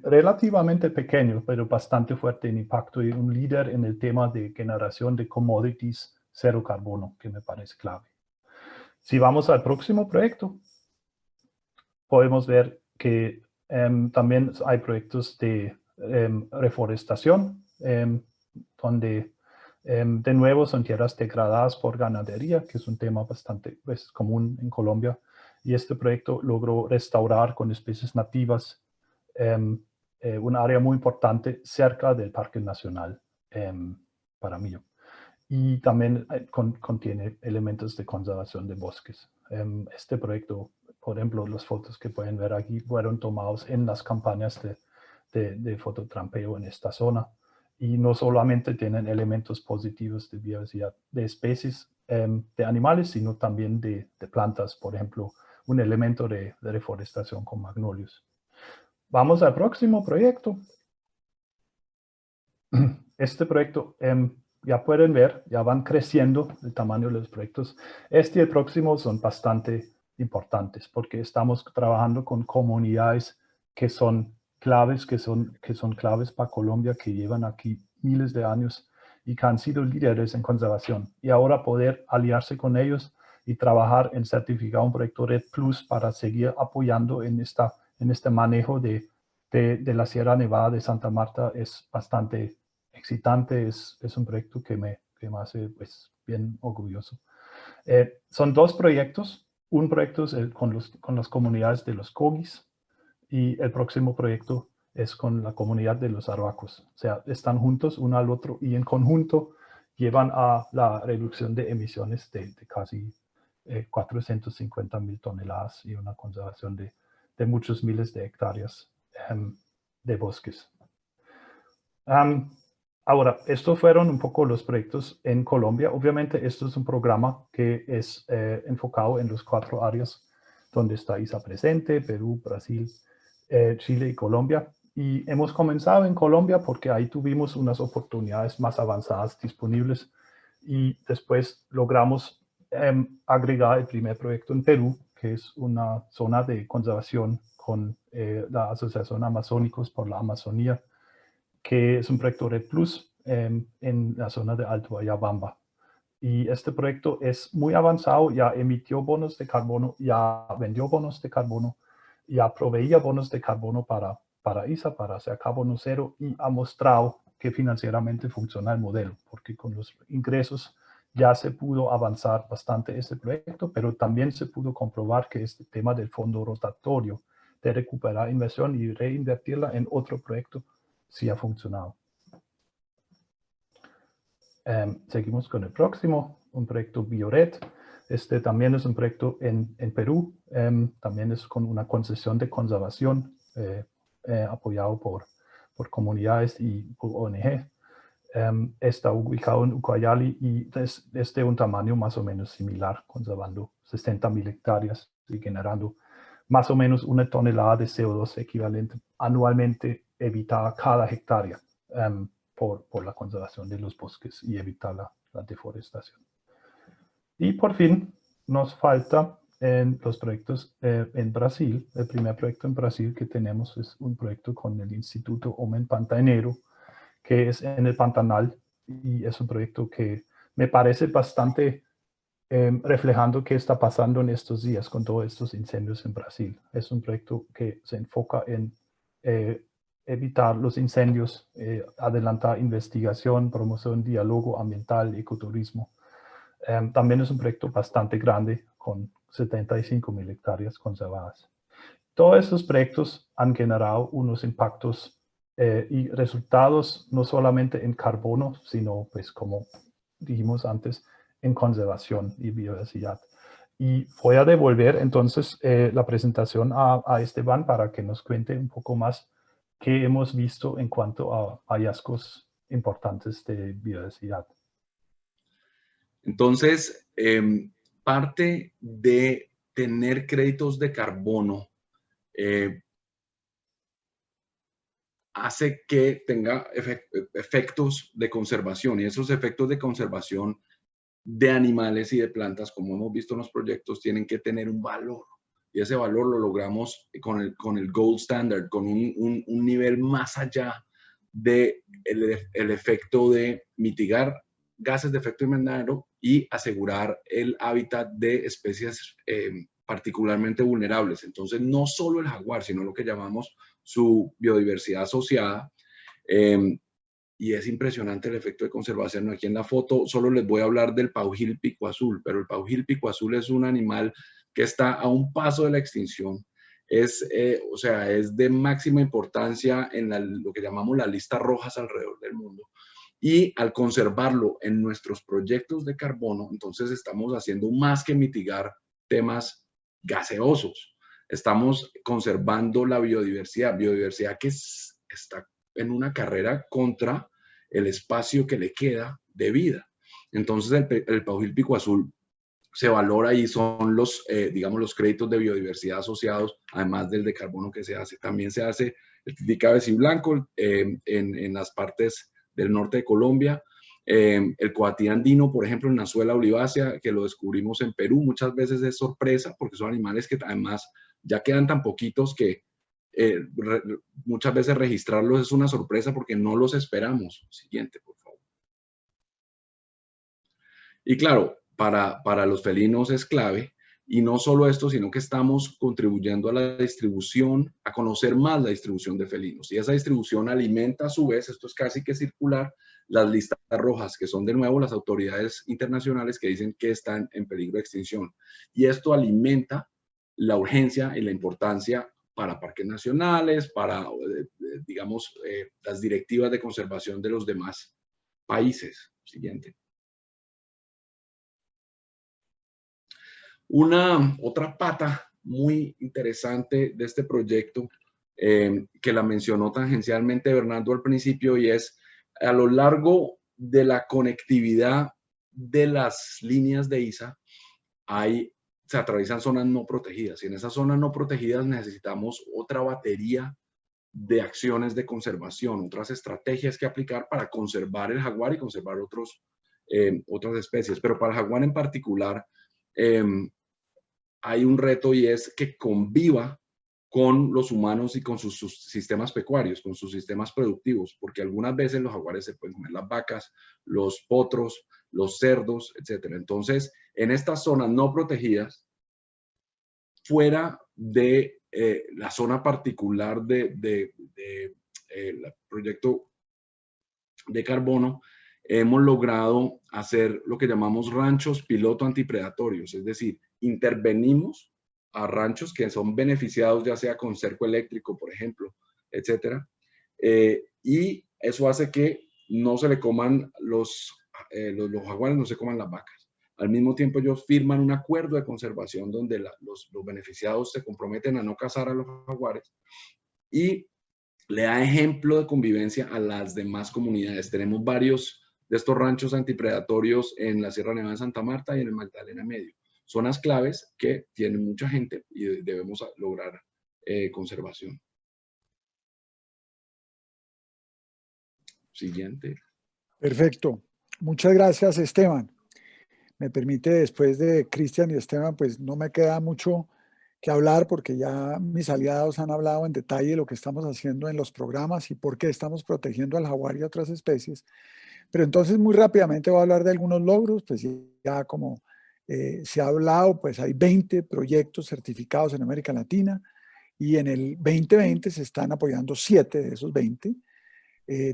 relativamente pequeño, pero bastante fuerte en impacto y un líder en el tema de generación de commodities cero carbono, que me parece clave. Si vamos al próximo proyecto, podemos ver que también hay proyectos de reforestación, donde de nuevo son tierras degradadas por ganadería, que es un tema bastante común en Colombia. Y este proyecto logró restaurar con especies nativas un área muy importante cerca del Parque Nacional Paramillo. Y también contiene elementos de conservación de bosques. Este proyecto, por ejemplo, las fotos que pueden ver aquí fueron tomados en las campañas de fototrampeo en esta zona. Y no solamente tienen elementos positivos de biodiversidad de especies de animales, sino también de plantas, por ejemplo, un elemento de reforestación con magnolios. Vamos al próximo proyecto. Este proyecto, ya pueden ver, ya van creciendo el tamaño de los proyectos. Este y el próximo son bastante importantes porque estamos trabajando con comunidades que son claves, que son claves para Colombia, que llevan aquí miles de años y que han sido líderes en conservación. Y ahora poder aliarse con ellos y trabajar en certificar un proyecto Red Plus para seguir apoyando en este manejo de la Sierra Nevada de Santa Marta es bastante excitante. Es un proyecto que me hace pues, bien orgulloso. Son dos proyectos. Un proyecto es con las comunidades de los Cogis y el próximo proyecto es con la comunidad de los Arhuacos. O sea, están juntos uno al otro y en conjunto llevan a la reducción de emisiones de casi 450,000 toneladas y una conservación de muchos miles de hectáreas de bosques. Ahora, estos fueron un poco los proyectos en Colombia. Obviamente, esto es un programa que es enfocado en las 4 áreas donde está ISA presente: Perú, Brasil, Chile y Colombia. Y hemos comenzado en Colombia porque ahí tuvimos unas oportunidades más avanzadas disponibles y después logramos agregar el primer proyecto en Perú, que es una zona de conservación con la Asociación Amazónicos por la Amazonía, que es un proyecto Red Plus en la zona de Alto Ayabamba. Y este proyecto es muy avanzado, ya emitió bonos de carbono, ya vendió bonos de carbono, ya proveía bonos de carbono para ISA, para hacer carbono cero, y ha mostrado que financieramente funciona el modelo, porque con los ingresos ya se pudo avanzar bastante este proyecto, pero también se pudo comprobar que este tema del fondo rotatorio, de recuperar inversión y reinvertirla en otro proyecto, sí ha funcionado. Seguimos con el próximo, un proyecto Biored. Este también es un proyecto en Perú, también es con una concesión de conservación apoyado por comunidades y por ONG. Está ubicado en Ucayali y es de un tamaño más o menos similar, conservando 60,000 hectáreas y generando más o menos 1 tonelada de CO2 equivalente anualmente evitada cada hectárea por la conservación de los bosques y evitar la deforestación. Y por fin nos falta en los proyectos en Brasil. El primer proyecto en Brasil que tenemos es un proyecto con el Instituto Homem Pantaneiro, que es en el Pantanal, y es un proyecto que me parece bastante reflejando qué está pasando en estos días con todos estos incendios en Brasil. Es un proyecto que se enfoca en evitar los incendios, adelantar investigación, promoción, diálogo ambiental, ecoturismo. También es un proyecto bastante grande con 75,000 hectáreas conservadas. Todos estos proyectos han generado unos impactos y resultados no solamente en carbono, sino, pues, como dijimos antes, en conservación y biodiversidad. Y voy a devolver entonces la presentación a Esteban para que nos cuente un poco más qué hemos visto en cuanto a hallazgos importantes de biodiversidad. Entonces, parte de tener créditos de carbono hace que tenga efectos de conservación, y esos efectos de conservación de animales y de plantas, como hemos visto en los proyectos, tienen que tener un valor, y ese valor lo logramos con el gold standard, con un nivel más allá del efecto de mitigar gases de efecto invernadero y asegurar el hábitat de especies particularmente vulnerables. Entonces, no solo el jaguar, sino lo que llamamos su biodiversidad asociada. Y es impresionante el efecto de conservación. Aquí en la foto solo les voy a hablar del paujil pico azul, pero el paujil pico azul es un animal que está a un paso de la extinción. O sea, es de máxima importancia en lo que llamamos las listas rojas alrededor del mundo. Y al conservarlo en nuestros proyectos de carbono, entonces estamos haciendo más que mitigar temas gaseosos. Estamos conservando la biodiversidad que está en una carrera contra el espacio que le queda de vida. Entonces el Paujil Pico Azul se valora y son los, digamos, los créditos de biodiversidad asociados, además del de carbono que se hace. También se hace el Titicaca y Blanco en las partes del norte de Colombia. El coatí andino, por ejemplo, en Azuela olivácea, que lo descubrimos en Perú, muchas veces es sorpresa porque son animales que además ya quedan tan poquitos que muchas veces registrarlos es una sorpresa porque no los esperamos. Siguiente, por favor. Y claro, para los felinos es clave, y no solo esto, sino que estamos contribuyendo a la distribución, a conocer más la distribución de felinos, y esa distribución alimenta a su vez, esto es casi que circular, las listas rojas, que son de nuevo las autoridades internacionales que dicen que están en peligro de extinción, y esto alimenta la urgencia y la importancia para parques nacionales, para, digamos, las directivas de conservación de los demás países. Siguiente. Otra pata muy interesante de este proyecto, que la mencionó tangencialmente Bernardo al principio, y es a lo largo de la conectividad de las líneas de ISA, se atraviesan zonas no protegidas, y en esas zonas no protegidas necesitamos otra batería de acciones de conservación, otras estrategias que aplicar para conservar el jaguar y conservar otras especies. Pero para el jaguar en particular, hay un reto, y es que conviva con los humanos y con sus sistemas pecuarios, con sus sistemas productivos, porque algunas veces los jaguares se pueden comer las vacas, los potros, los cerdos, etc. Entonces, en estas zonas no protegidas, fuera de la zona particular del proyecto de carbono, hemos logrado hacer lo que llamamos ranchos piloto antipredatorios, es decir, intervenimos a ranchos que son beneficiados ya sea con cerco eléctrico, por ejemplo, etcétera, y eso hace que no se le coman los jaguares, no se coman las vacas. Al mismo tiempo ellos firman un acuerdo de conservación donde los beneficiados se comprometen a no cazar a los jaguares, y le da ejemplo de convivencia a las demás comunidades. Tenemos varios de estos ranchos antipredatorios en la Sierra Nevada de Santa Marta y en el Magdalena Medio. Zonas claves que tienen mucha gente y debemos lograr conservación. Siguiente. Perfecto. Muchas gracias, Esteban. Me permite, después de Cristian y Esteban, pues no me queda mucho que hablar porque ya mis aliados han hablado en detalle de lo que estamos haciendo en los programas y por qué estamos protegiendo al jaguar y otras especies. Pero entonces muy rápidamente voy a hablar de algunos logros. Pues ya como se ha hablado, pues hay 20 proyectos certificados en América Latina, y en el 2020 se están apoyando 7 de esos 20.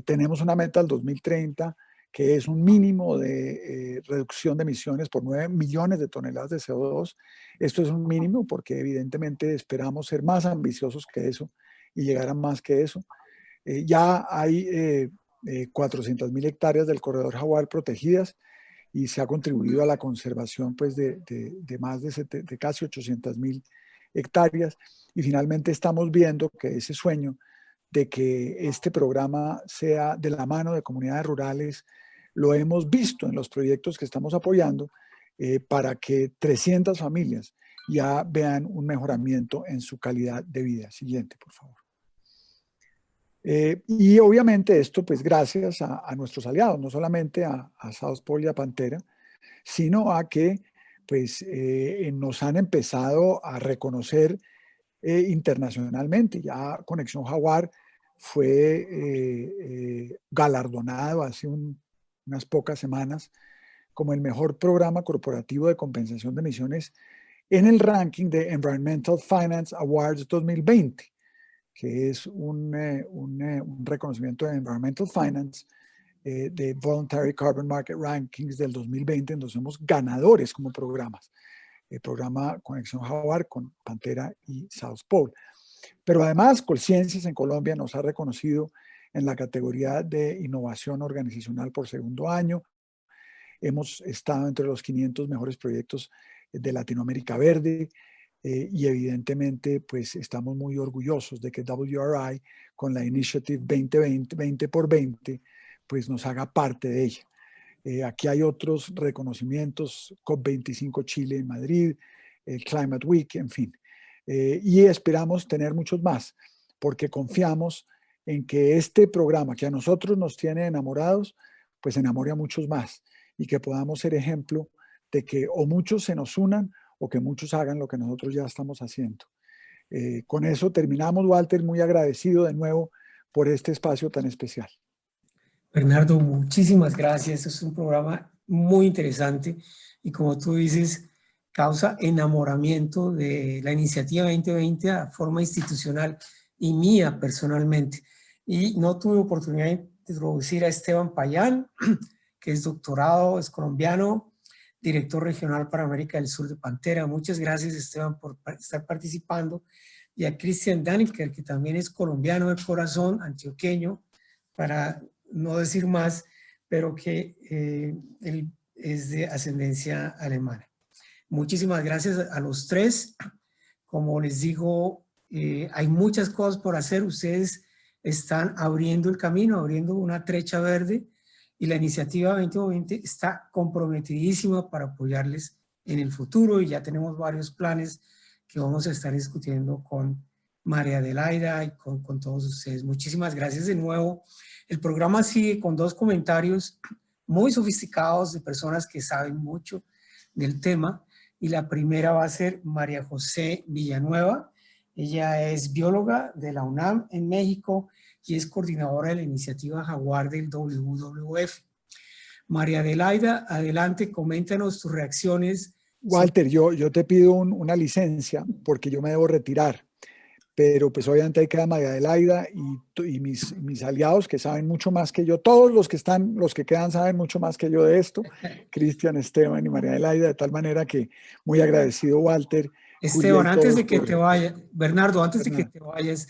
Tenemos una meta al 2030 que es un mínimo de reducción de emisiones por 9 millones de toneladas de CO2. Esto es un mínimo porque evidentemente esperamos ser más ambiciosos que eso y llegar a más que eso. Ya hay 400.000 hectáreas del corredor jaguar protegidas, y se ha contribuido a la conservación pues, de más de casi 800.000 hectáreas. Y finalmente estamos viendo que ese sueño de que este programa sea de la mano de comunidades rurales, lo hemos visto en los proyectos que estamos apoyando, para que 300 familias ya vean un mejoramiento en su calidad de vida. Siguiente, por favor. Y obviamente esto pues gracias a nuestros aliados, no solamente a South Pole y a Pantera, sino a que pues nos han empezado a reconocer internacionalmente. Ya Conexión Jaguar fue galardonado hace unas pocas semanas como el mejor programa corporativo de compensación de emisiones en el ranking de Environmental Finance Awards 2020, que es un reconocimiento de Environmental Finance de Voluntary Carbon Market Rankings del 2020, en donde somos ganadores como programas. El programa Conexión Jaguar con Pantera y South Pole. Pero además, Colciencias en Colombia nos ha reconocido en la categoría de innovación organizacional por segundo año. Hemos estado entre los 500 mejores proyectos de Latinoamérica Verde. Y evidentemente, pues estamos muy orgullosos de que WRI, con la Initiative 20 por 20, pues nos haga parte de ella. Aquí hay otros reconocimientos, COP25 Chile en Madrid, el Climate Week, en fin. Y esperamos tener muchos más, porque confiamos en que este programa que a nosotros nos tiene enamorados, pues enamore a muchos más y que podamos ser ejemplo de que o muchos se nos unan o que muchos hagan lo que nosotros ya estamos haciendo. Con eso terminamos, Walter, muy agradecido de nuevo por este espacio tan especial. Bernardo, muchísimas gracias. Es un programa muy interesante y, como tú dices, causa enamoramiento de la iniciativa 2020 a forma institucional y mía personalmente. Y no tuve oportunidad de introducir a Esteban Payán, que es doctorado, es colombiano, director regional para América del Sur de Pantera. Muchas gracias, Esteban, por estar participando. Y a Cristian Daniker, que también es colombiano de corazón, antioqueño, para no decir más, pero que él es de ascendencia alemana. Muchísimas gracias a los tres. Como les digo, hay muchas cosas por hacer. Ustedes están abriendo el camino, abriendo una trecha verde, y la iniciativa 2020 está comprometidísima para apoyarles en el futuro, y ya tenemos varios planes que vamos a estar discutiendo con María Adelaida y con todos ustedes. Muchísimas gracias de nuevo. El programa sigue con dos comentarios muy sofisticados de personas que saben mucho del tema, y la primera va a ser María José Villanueva. Ella es bióloga de la UNAM en México y es coordinadora de la iniciativa Jaguar del WWF. María Adelaida, adelante, coméntanos tus reacciones. Walter, yo te pido una licencia porque yo me debo retirar, pero pues obviamente hay que dar a María Adelaida y mis aliados que saben mucho más que yo, todos los que quedan saben mucho más que yo de esto, Cristian, Esteban y María Adelaida, de tal manera que muy agradecido, Walter. Esteban, antes de que te vayas, Bernardo, antes de que te vayas,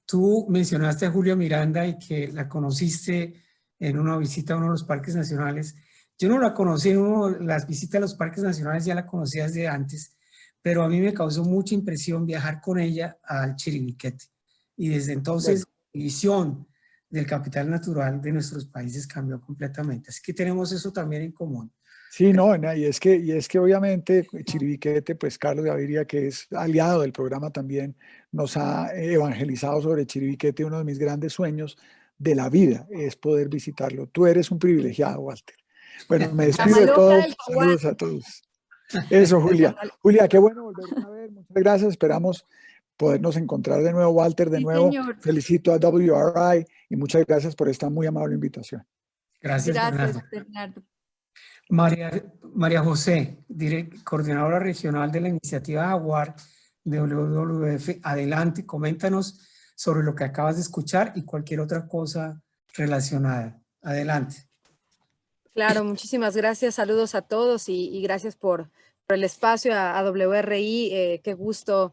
tú mencionaste a Julia Miranda y que la conociste en una visita a uno de los parques nacionales. Yo no la conocí en las visitas a los parques nacionales, ya la conocía desde antes, pero a mí me causó mucha impresión viajar con ella al Chiribiquete. Y desde entonces, mi visión del capital natural de nuestros países cambió completamente. Así que tenemos eso también en común. Sí, no, y es que obviamente Chiribiquete, pues Carlos Gaviria, que es aliado del programa, también nos ha evangelizado sobre Chiribiquete. Uno de mis grandes sueños de la vida es poder visitarlo. Tú eres un privilegiado, Walter. Bueno, me despido de todos. Saludos a todos. Eso, Julia. Julia, qué bueno volver a ver. Muchas gracias. Esperamos podernos encontrar de nuevo. Walter, de nuevo. Señor. Felicito a WRI y muchas gracias por esta muy amable invitación. Gracias, Bernardo. María José, coordinadora regional de la iniciativa Jaguar de WWF. Adelante, coméntanos sobre lo que acabas de escuchar y cualquier otra cosa relacionada. Adelante. Claro, muchísimas gracias. Saludos a todos y gracias por el espacio a WRI. Qué gusto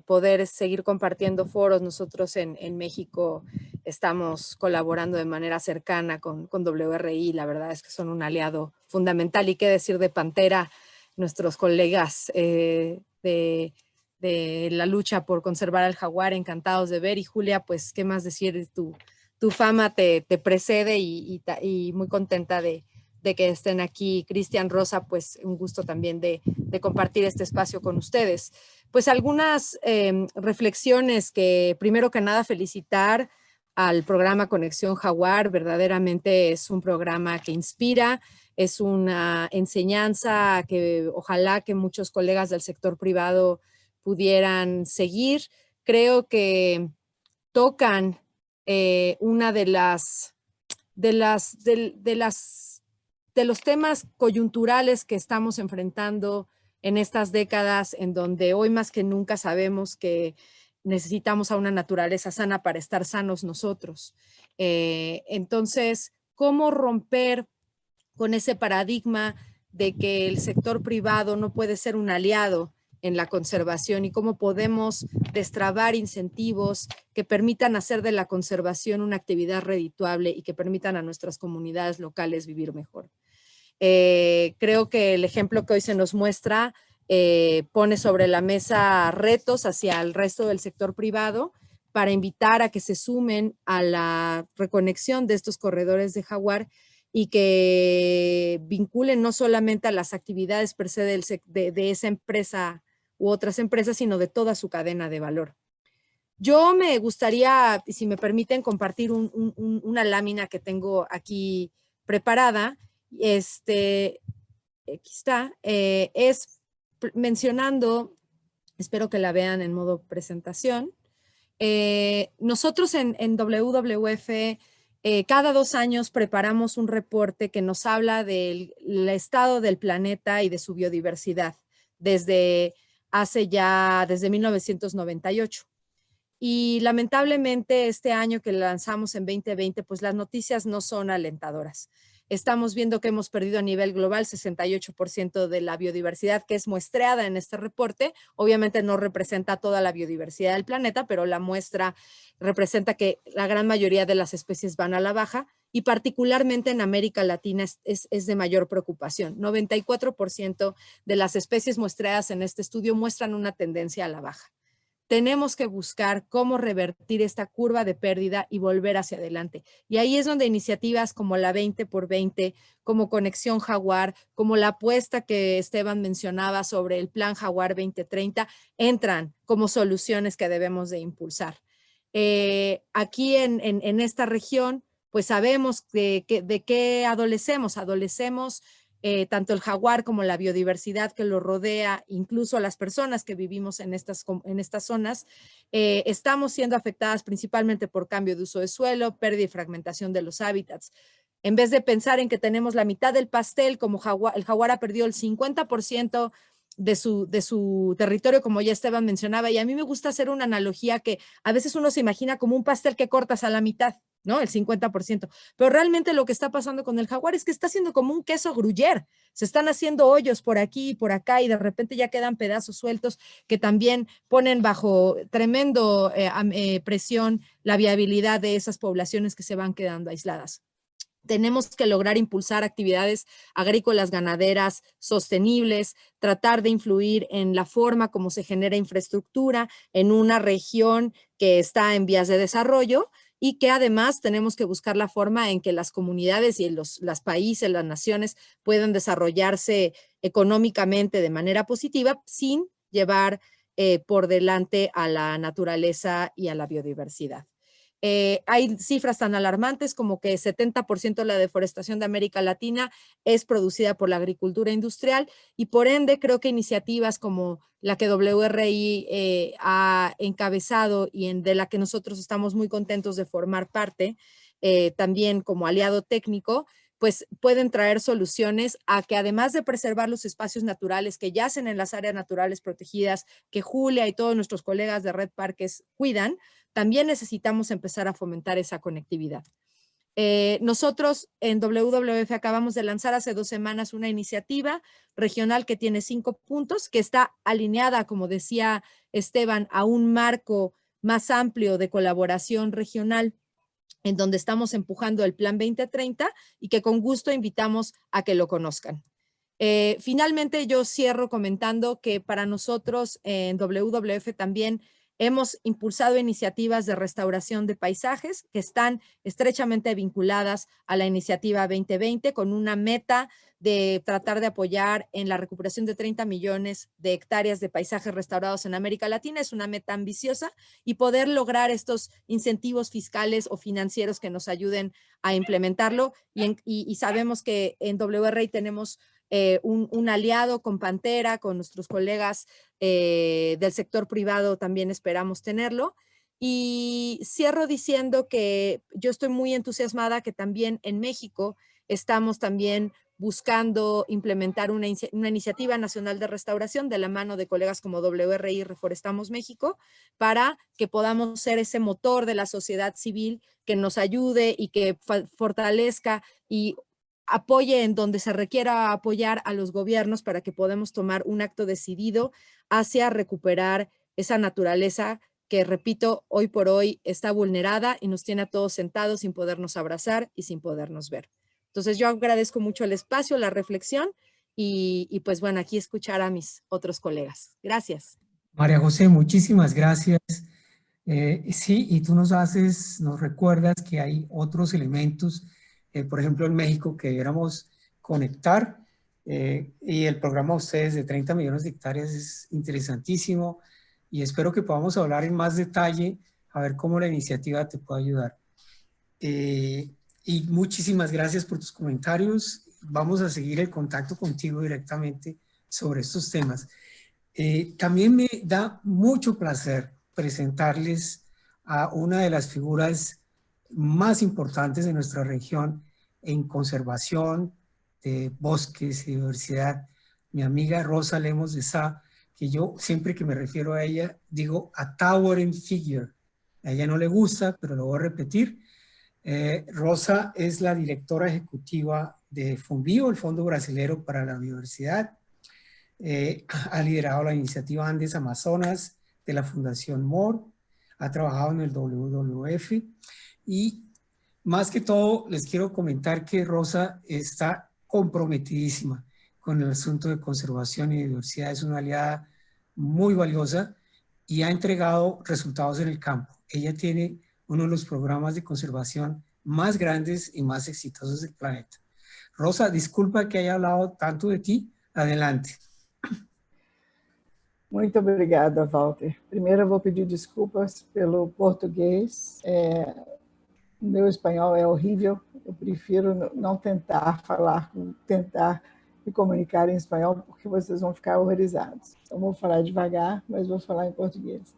poder seguir compartiendo foros. Nosotros en México estamos colaborando de manera cercana con WRI. La verdad es que son un aliado fundamental. Y qué decir de Pantera, nuestros colegas de la lucha por conservar al jaguar, encantados de ver. Y Julia, pues, ¿qué más decir? Tu fama te precede y muy contenta de que estén aquí. Cristian, Rosa, pues un gusto también de compartir este espacio con ustedes. Pues algunas reflexiones que, primero que nada, felicitar al programa Conexión Jaguar. Verdaderamente es un programa que inspira, es una enseñanza que ojalá que muchos colegas del sector privado pudieran seguir. Creo que tocan una de los temas coyunturales que estamos enfrentando en estas décadas, en donde hoy más que nunca sabemos que necesitamos a una naturaleza sana para estar sanos nosotros. Entonces, ¿cómo romper con ese paradigma de que el sector privado no puede ser un aliado en la conservación y cómo podemos destrabar incentivos que permitan hacer de la conservación una actividad redituable y que permitan a nuestras comunidades locales vivir mejor? Creo que el ejemplo que hoy se nos muestra pone sobre la mesa retos hacia el resto del sector privado para invitar a que se sumen a la reconexión de estos corredores de Jaguar y que vinculen no solamente a las actividades per se de esa empresa u otras empresas, sino de toda su cadena de valor. Yo me gustaría, si me permiten, compartir una lámina que tengo aquí preparada. Aquí está, es mencionando, espero que la vean en modo presentación. Nosotros en WWF cada 2 años preparamos un reporte que nos habla del estado del planeta y de su biodiversidad desde 1998. Y lamentablemente este año que lanzamos en 2020, pues las noticias no son alentadoras. Estamos viendo que hemos perdido a nivel global 68% de la biodiversidad que es muestreada en este reporte. Obviamente no representa toda la biodiversidad del planeta, pero la muestra representa que la gran mayoría de las especies van a la baja y particularmente en América Latina es de mayor preocupación. 94% de las especies muestreadas en este estudio muestran una tendencia a la baja. Tenemos que buscar cómo revertir esta curva de pérdida y volver hacia adelante. Y ahí es donde iniciativas como la 20x20, como Conexión Jaguar, como la apuesta que Esteban mencionaba sobre el Plan Jaguar 2030, entran como soluciones que debemos de impulsar. Aquí en esta región, pues sabemos de qué adolecemos. Tanto el jaguar como la biodiversidad que lo rodea, incluso las personas que vivimos en estas zonas, estamos siendo afectadas principalmente por cambio de uso de suelo, pérdida y fragmentación de los hábitats. En vez de pensar en que tenemos la mitad del pastel, como el jaguar ha perdido el 50% de su territorio, como ya Esteban mencionaba, y a mí me gusta hacer una analogía que a veces uno se imagina como un pastel que cortas a la mitad, ¿no? El 50%. Pero realmente lo que está pasando con el jaguar es que está haciendo como un queso gruyère. Se están haciendo hoyos por aquí y por acá y de repente ya quedan pedazos sueltos que también ponen bajo tremendo presión la viabilidad de esas poblaciones que se van quedando aisladas. Tenemos que lograr impulsar actividades agrícolas, ganaderas, sostenibles, tratar de influir en la forma como se genera infraestructura en una región que está en vías de desarrollo y que además tenemos que buscar la forma en que las comunidades y los países, las naciones puedan desarrollarse económicamente de manera positiva sin llevar por delante a la naturaleza y a la biodiversidad. Hay cifras tan alarmantes como que 70% de la deforestación de América Latina es producida por la agricultura industrial y por ende creo que iniciativas como la que WRI ha encabezado y de la que nosotros estamos muy contentos de formar parte, también como aliado técnico, pues pueden traer soluciones a que además de preservar los espacios naturales que yacen en las áreas naturales protegidas, que Julia y todos nuestros colegas de Red Parques cuidan, también necesitamos empezar a fomentar esa conectividad. Nosotros en WWF acabamos de lanzar hace 2 semanas una iniciativa regional que tiene 5 puntos, que está alineada, como decía Esteban, a un marco más amplio de colaboración regional en donde estamos empujando el Plan 2030 y que con gusto invitamos a que lo conozcan. Finalmente, yo cierro comentando que para nosotros en WWF también hemos impulsado iniciativas de restauración de paisajes que están estrechamente vinculadas a la iniciativa 2020 con una meta de tratar de apoyar en la recuperación de 30 millones de hectáreas de paisajes restaurados en América Latina. Es una meta ambiciosa y poder lograr estos incentivos fiscales o financieros que nos ayuden a implementarlo. Y sabemos que en WRI tenemos un aliado con Pantera, con nuestros colegas del sector privado también esperamos tenerlo. Y cierro diciendo que yo estoy muy entusiasmada que también en México estamos también buscando implementar una iniciativa nacional de restauración de la mano de colegas como WRI y Reforestamos México para que podamos ser ese motor de la sociedad civil que nos ayude y que fortalezca y apoye en donde se requiera apoyar a los gobiernos para que podamos tomar un acto decidido hacia recuperar esa naturaleza que, repito, hoy por hoy está vulnerada y nos tiene a todos sentados sin podernos abrazar y sin podernos ver. Entonces yo agradezco mucho el espacio, la reflexión y pues bueno, aquí escuchar a mis otros colegas. Gracias. María José, muchísimas gracias. Sí, y tú nos recuerdas que hay otros elementos, por ejemplo en México, que debiéramos conectar, y el programa de ustedes de 30 millones de hectáreas es interesantísimo y espero que podamos hablar en más detalle, a ver cómo la iniciativa te puede ayudar. Y muchísimas gracias por tus comentarios. Vamos a seguir el contacto contigo directamente sobre estos temas. También me da mucho placer presentarles a una de las figuras más importantes de nuestra región en conservación de bosques y diversidad, mi amiga Rosa Lemos de Sá, que yo siempre que me refiero a ella digo a towering figure. A ella no le gusta, pero lo voy a repetir. Rosa es la directora ejecutiva de FONBIO, el Fondo Brasilero para la Biodiversidad. Ha liderado la iniciativa Andes Amazonas de la Fundación MOR, ha trabajado en el WWF y más que todo les quiero comentar que Rosa está comprometidísima con el asunto de conservación y diversidad, es una aliada muy valiosa y ha entregado resultados en el campo. Ella tiene uno de los programas de conservación más grandes y más exitosos del planeta. Rosa, disculpa que haya hablado tanto de ti, adelante. Muito obrigada, Walter. Primeiro, eu vou pedir desculpas pelo português. Meu espanhol é horrível. Eu prefiro não tentar tentar me comunicar em espanhol, porque vocês vão ficar horrorizados. Então, vou falar devagar, mas vou falar em português.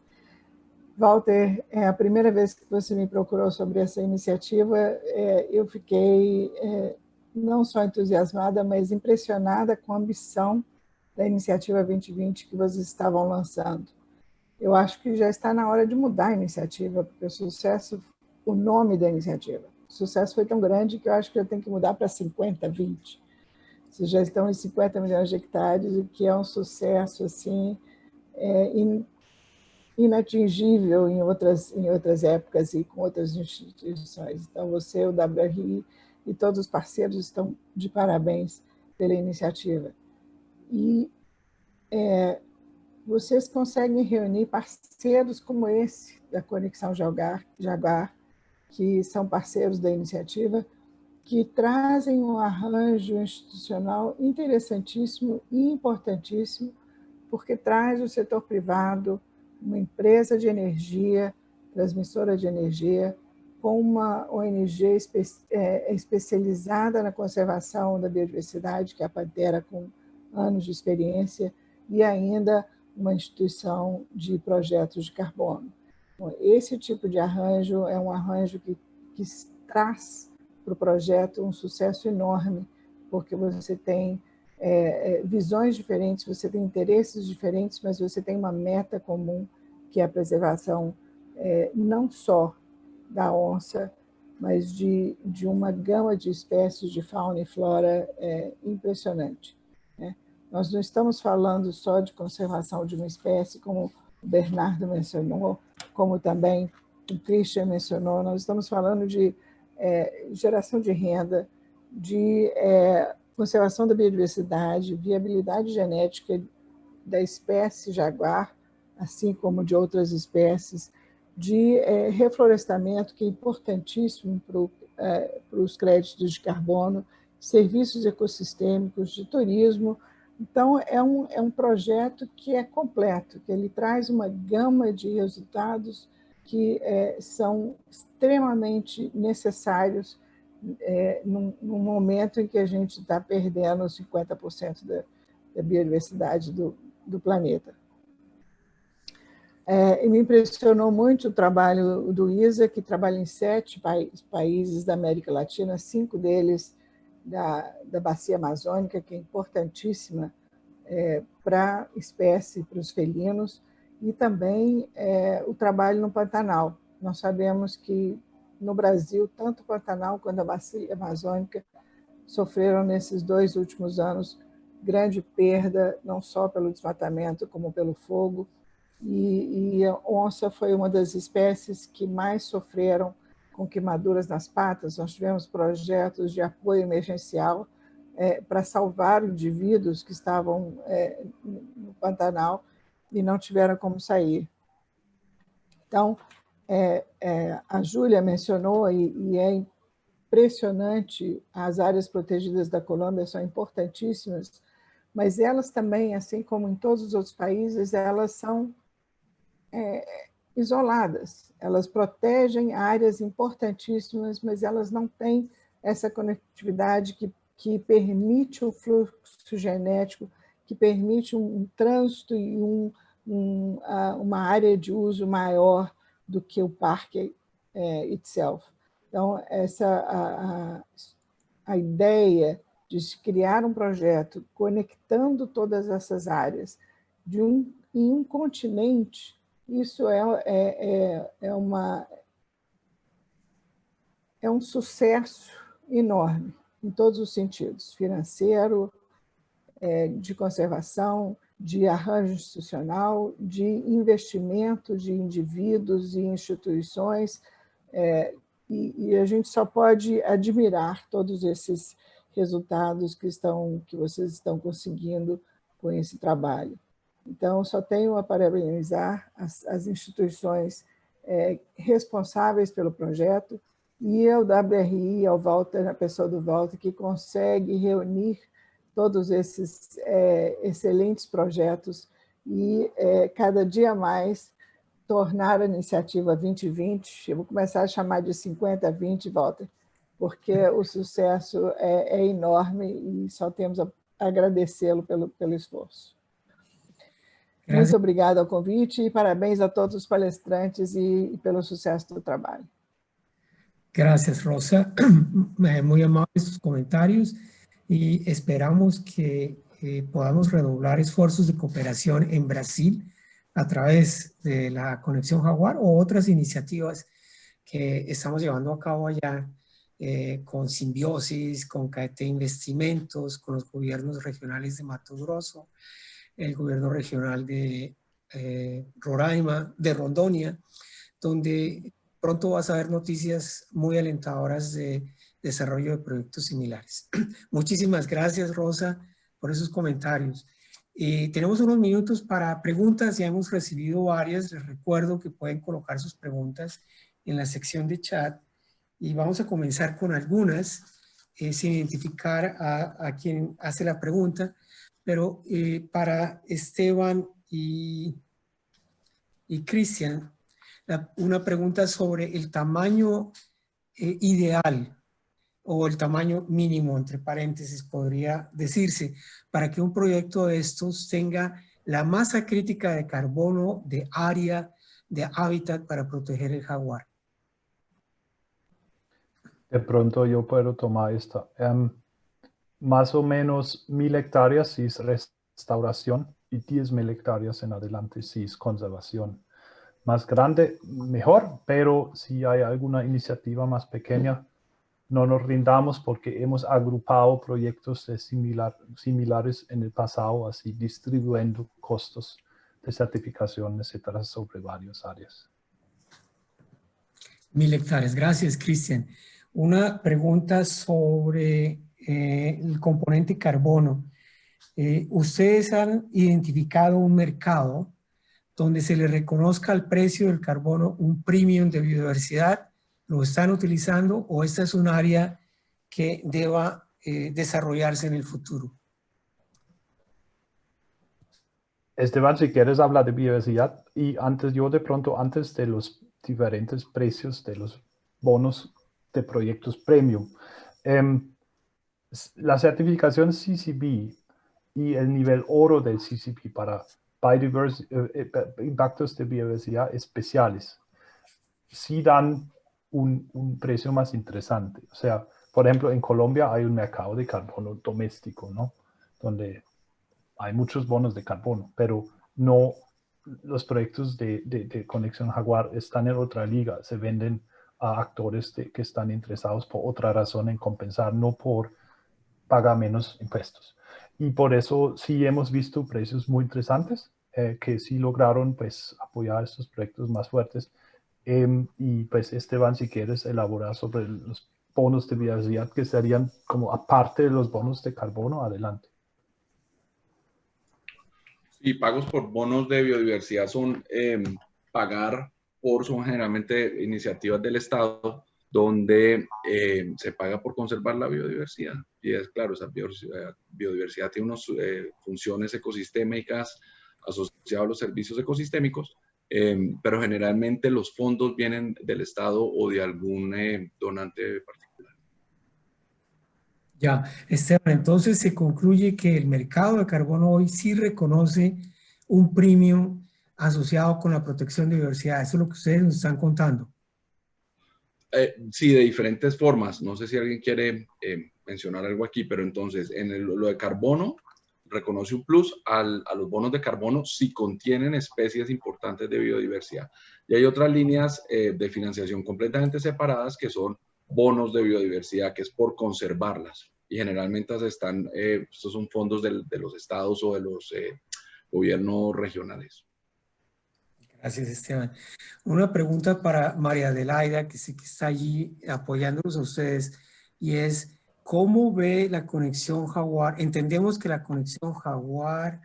Walter, é a primeira vez que você me procurou sobre essa iniciativa. Eu fiquei não só entusiasmada, mas impressionada com a ambição da Iniciativa 2020 que vocês estavam lançando. Eu acho que já está na hora de mudar a iniciativa, porque o nome da iniciativa, o sucesso foi tão grande que eu acho que já tem que mudar para 50-20. Vocês já estão em 50 milhões de hectares, o que é um sucesso assim, inatingível em outras épocas e com outras instituições. Então, você, o WRI e todos os parceiros estão de parabéns pela iniciativa. E vocês conseguem reunir parceiros como esse da Conexão Jaguar, que são parceiros da iniciativa, que trazem um arranjo institucional interessantíssimo e importantíssimo, porque traz o setor privado, uma empresa de energia, transmissora de energia, com uma ONG especializada na conservação da biodiversidade, que é a Pantera, com anos de experiência, e ainda uma instituição de projetos de carbono. Bom, esse tipo de arranjo é um arranjo que traz para o projeto um sucesso enorme, porque você tem visões diferentes, você tem interesses diferentes, mas você tem uma meta comum, que é a preservação não só da onça, mas de uma gama de espécies de fauna e flora impressionante. Nós não estamos falando só de conservação de uma espécie, como o Bernardo mencionou, como também o Christian mencionou, nós estamos falando de geração de renda, de conservação da biodiversidade, viabilidade genética da espécie jaguar, assim como de outras espécies, de reflorestamento, que é importantíssimo para os créditos de carbono, serviços ecossistêmicos, de turismo. Então, é um projeto que é completo, que ele traz uma gama de resultados que são extremamente necessários num momento em que a gente está perdendo 50% da biodiversidade do planeta. E me impressionou muito o trabalho do ISA, que trabalha em 7 países da América Latina, 5 deles da Bacia Amazônica, que é importantíssima para a espécie, para os felinos, e também o trabalho no Pantanal. Nós sabemos que no Brasil, tanto o Pantanal quanto a Bacia Amazônica sofreram nesses 2 últimos anos grande perda, não só pelo desmatamento, como pelo fogo, e a onça foi uma das espécies que mais sofreram com queimaduras nas patas, nós tivemos projetos de apoio emergencial para salvar indivíduos que estavam no Pantanal e não tiveram como sair. Então, a Júlia mencionou, e é impressionante, as áreas protegidas da Colômbia são importantíssimas, mas elas também, assim como em todos os outros países, elas são isoladas. Elas protegem áreas importantíssimas, mas elas não têm essa conectividade que permite o fluxo genético, que permite um trânsito e uma área de uso maior do que o parque itself. Então, a ideia de se criar um projeto conectando todas essas áreas em um continente, isso é um sucesso enorme, em todos os sentidos, financeiro, de conservação, de arranjo institucional, de investimento de indivíduos e instituições, e a gente só pode admirar todos esses resultados que vocês estão conseguindo com esse trabalho. Então, só tenho a parabenizar as instituições responsáveis pelo projeto e ao WRI, ao Walter, a pessoa do Walter, que consegue reunir todos esses excelentes projetos e cada dia mais tornar a iniciativa 2020, eu vou começar a chamar de 50-20, Walter, porque o sucesso é enorme e só temos a agradecê-lo pelo esforço. Muito obrigada ao convite e parabéns a todos os palestrantes e pelo sucesso do trabalho. Gracias, Rosa. Muy amables sus comentarios y esperamos que podamos redoblar esfuerzos de cooperación en Brasil a través de la Conexión Jaguar o otras iniciativas que estamos llevando a cabo allá con Simbiosis, con KT Investimentos, con los gobiernos regionales de Mato Grosso, el gobierno regional de Roraima, de Rondônia, donde pronto vas a ver noticias muy alentadoras de desarrollo de proyectos similares. Muchísimas gracias, Rosa, por esos comentarios. Tenemos unos minutos para preguntas, ya hemos recibido varias. Les recuerdo que pueden colocar sus preguntas en la sección de chat y vamos a comenzar con algunas sin identificar a quien hace la pregunta, pero para Esteban y Cristian, una pregunta sobre el tamaño ideal o el tamaño mínimo, entre paréntesis, podría decirse, para que un proyecto de estos tenga la masa crítica de carbono, de área, de hábitat para proteger el jaguar. De pronto yo puedo tomar esta. Más o menos 1000 hectáreas si es restauración y 10.000 hectáreas en adelante si es conservación. Más grande, mejor, pero si hay alguna iniciativa más pequeña, no nos rindamos porque hemos agrupado proyectos similares en el pasado, así distribuyendo costos de certificación, etcétera, sobre varias áreas. 1000 hectáreas. Gracias, Cristian. Una pregunta sobre el componente carbono. ¿Ustedes han identificado un mercado donde se le reconozca al precio del carbono un premium de biodiversidad? ¿Lo están utilizando o esta es un área que deba desarrollarse en el futuro? Esteban, si quieres hablar de biodiversidad, y antes de los diferentes precios de los bonos de proyectos premium, la certificación CCB y el nivel oro del CCB para impactos de biodiversidad especiales sí dan un precio más interesante. O sea, por ejemplo, en Colombia hay un mercado de carbono doméstico, ¿no? Donde hay muchos bonos de carbono, pero no los proyectos de Conexión Jaguar están en otra liga, se venden a actores que están interesados por otra razón en compensar, no por pagar menos impuestos. Y por eso sí hemos visto precios muy interesantes que sí lograron pues apoyar estos proyectos más fuertes. Y pues Esteban, si quieres elaborar sobre los bonos de biodiversidad que serían como aparte de los bonos de carbono, adelante. Y pagos por bonos de biodiversidad son son generalmente iniciativas del Estado donde se paga por conservar la biodiversidad. Y es claro, esa biodiversidad tiene unas funciones ecosistémicas asociadas a los servicios ecosistémicos, pero generalmente los fondos vienen del Estado o de algún donante particular. Ya, Esteban, entonces se concluye que el mercado de carbono hoy sí reconoce un premium asociado con la protección de biodiversidad. Eso es lo que ustedes nos están contando. Sí, de diferentes formas. No sé si alguien quiere mencionar algo aquí, pero entonces en lo de carbono reconoce un plus a los bonos de carbono si contienen especies importantes de biodiversidad. Y hay otras líneas de financiación completamente separadas que son bonos de biodiversidad, que es por conservarlas. Y generalmente estos son fondos de los estados o de los gobiernos regionales. Gracias, Esteban. Una pregunta para María Adelaida, que sé que está allí apoyándolos a ustedes, y es, ¿cómo ve la conexión Jaguar? Entendemos que la conexión Jaguar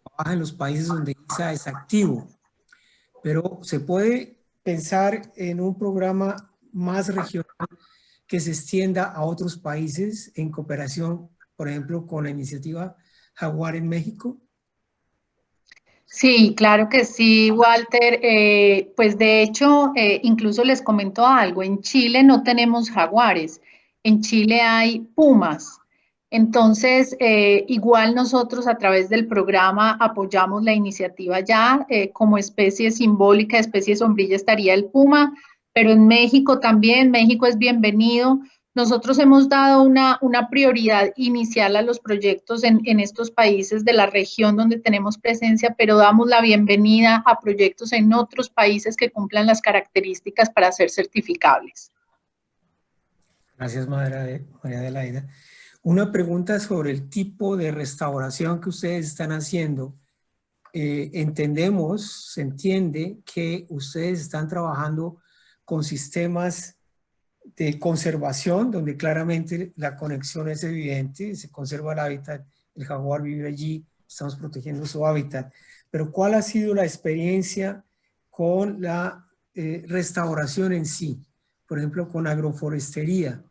trabaja en los países donde ISA es activo, pero ¿se puede pensar en un programa más regional que se extienda a otros países en cooperación, por ejemplo, con la iniciativa Jaguar en México? Sí, claro que sí, Walter. Pues de hecho, incluso les comento algo. En Chile no tenemos jaguares, en Chile hay pumas. Entonces, igual nosotros a través del programa apoyamos la iniciativa ya. Como especie simbólica, especie sombrilla estaría el puma, pero en México también, México es bienvenido. Nosotros hemos dado una prioridad inicial a los proyectos en estos países de la región donde tenemos presencia, pero damos la bienvenida a proyectos en otros países que cumplan las características para ser certificables. Gracias, María Adelaida. Una pregunta sobre el tipo de restauración que ustedes están haciendo. Se entiende que ustedes están trabajando con sistemas de conservación, donde claramente la conexión es evidente, se conserva el hábitat, el jaguar vive allí, estamos protegiendo su hábitat. Pero ¿cuál ha sido la experiencia con la restauración en sí? Por ejemplo, con agroforestería.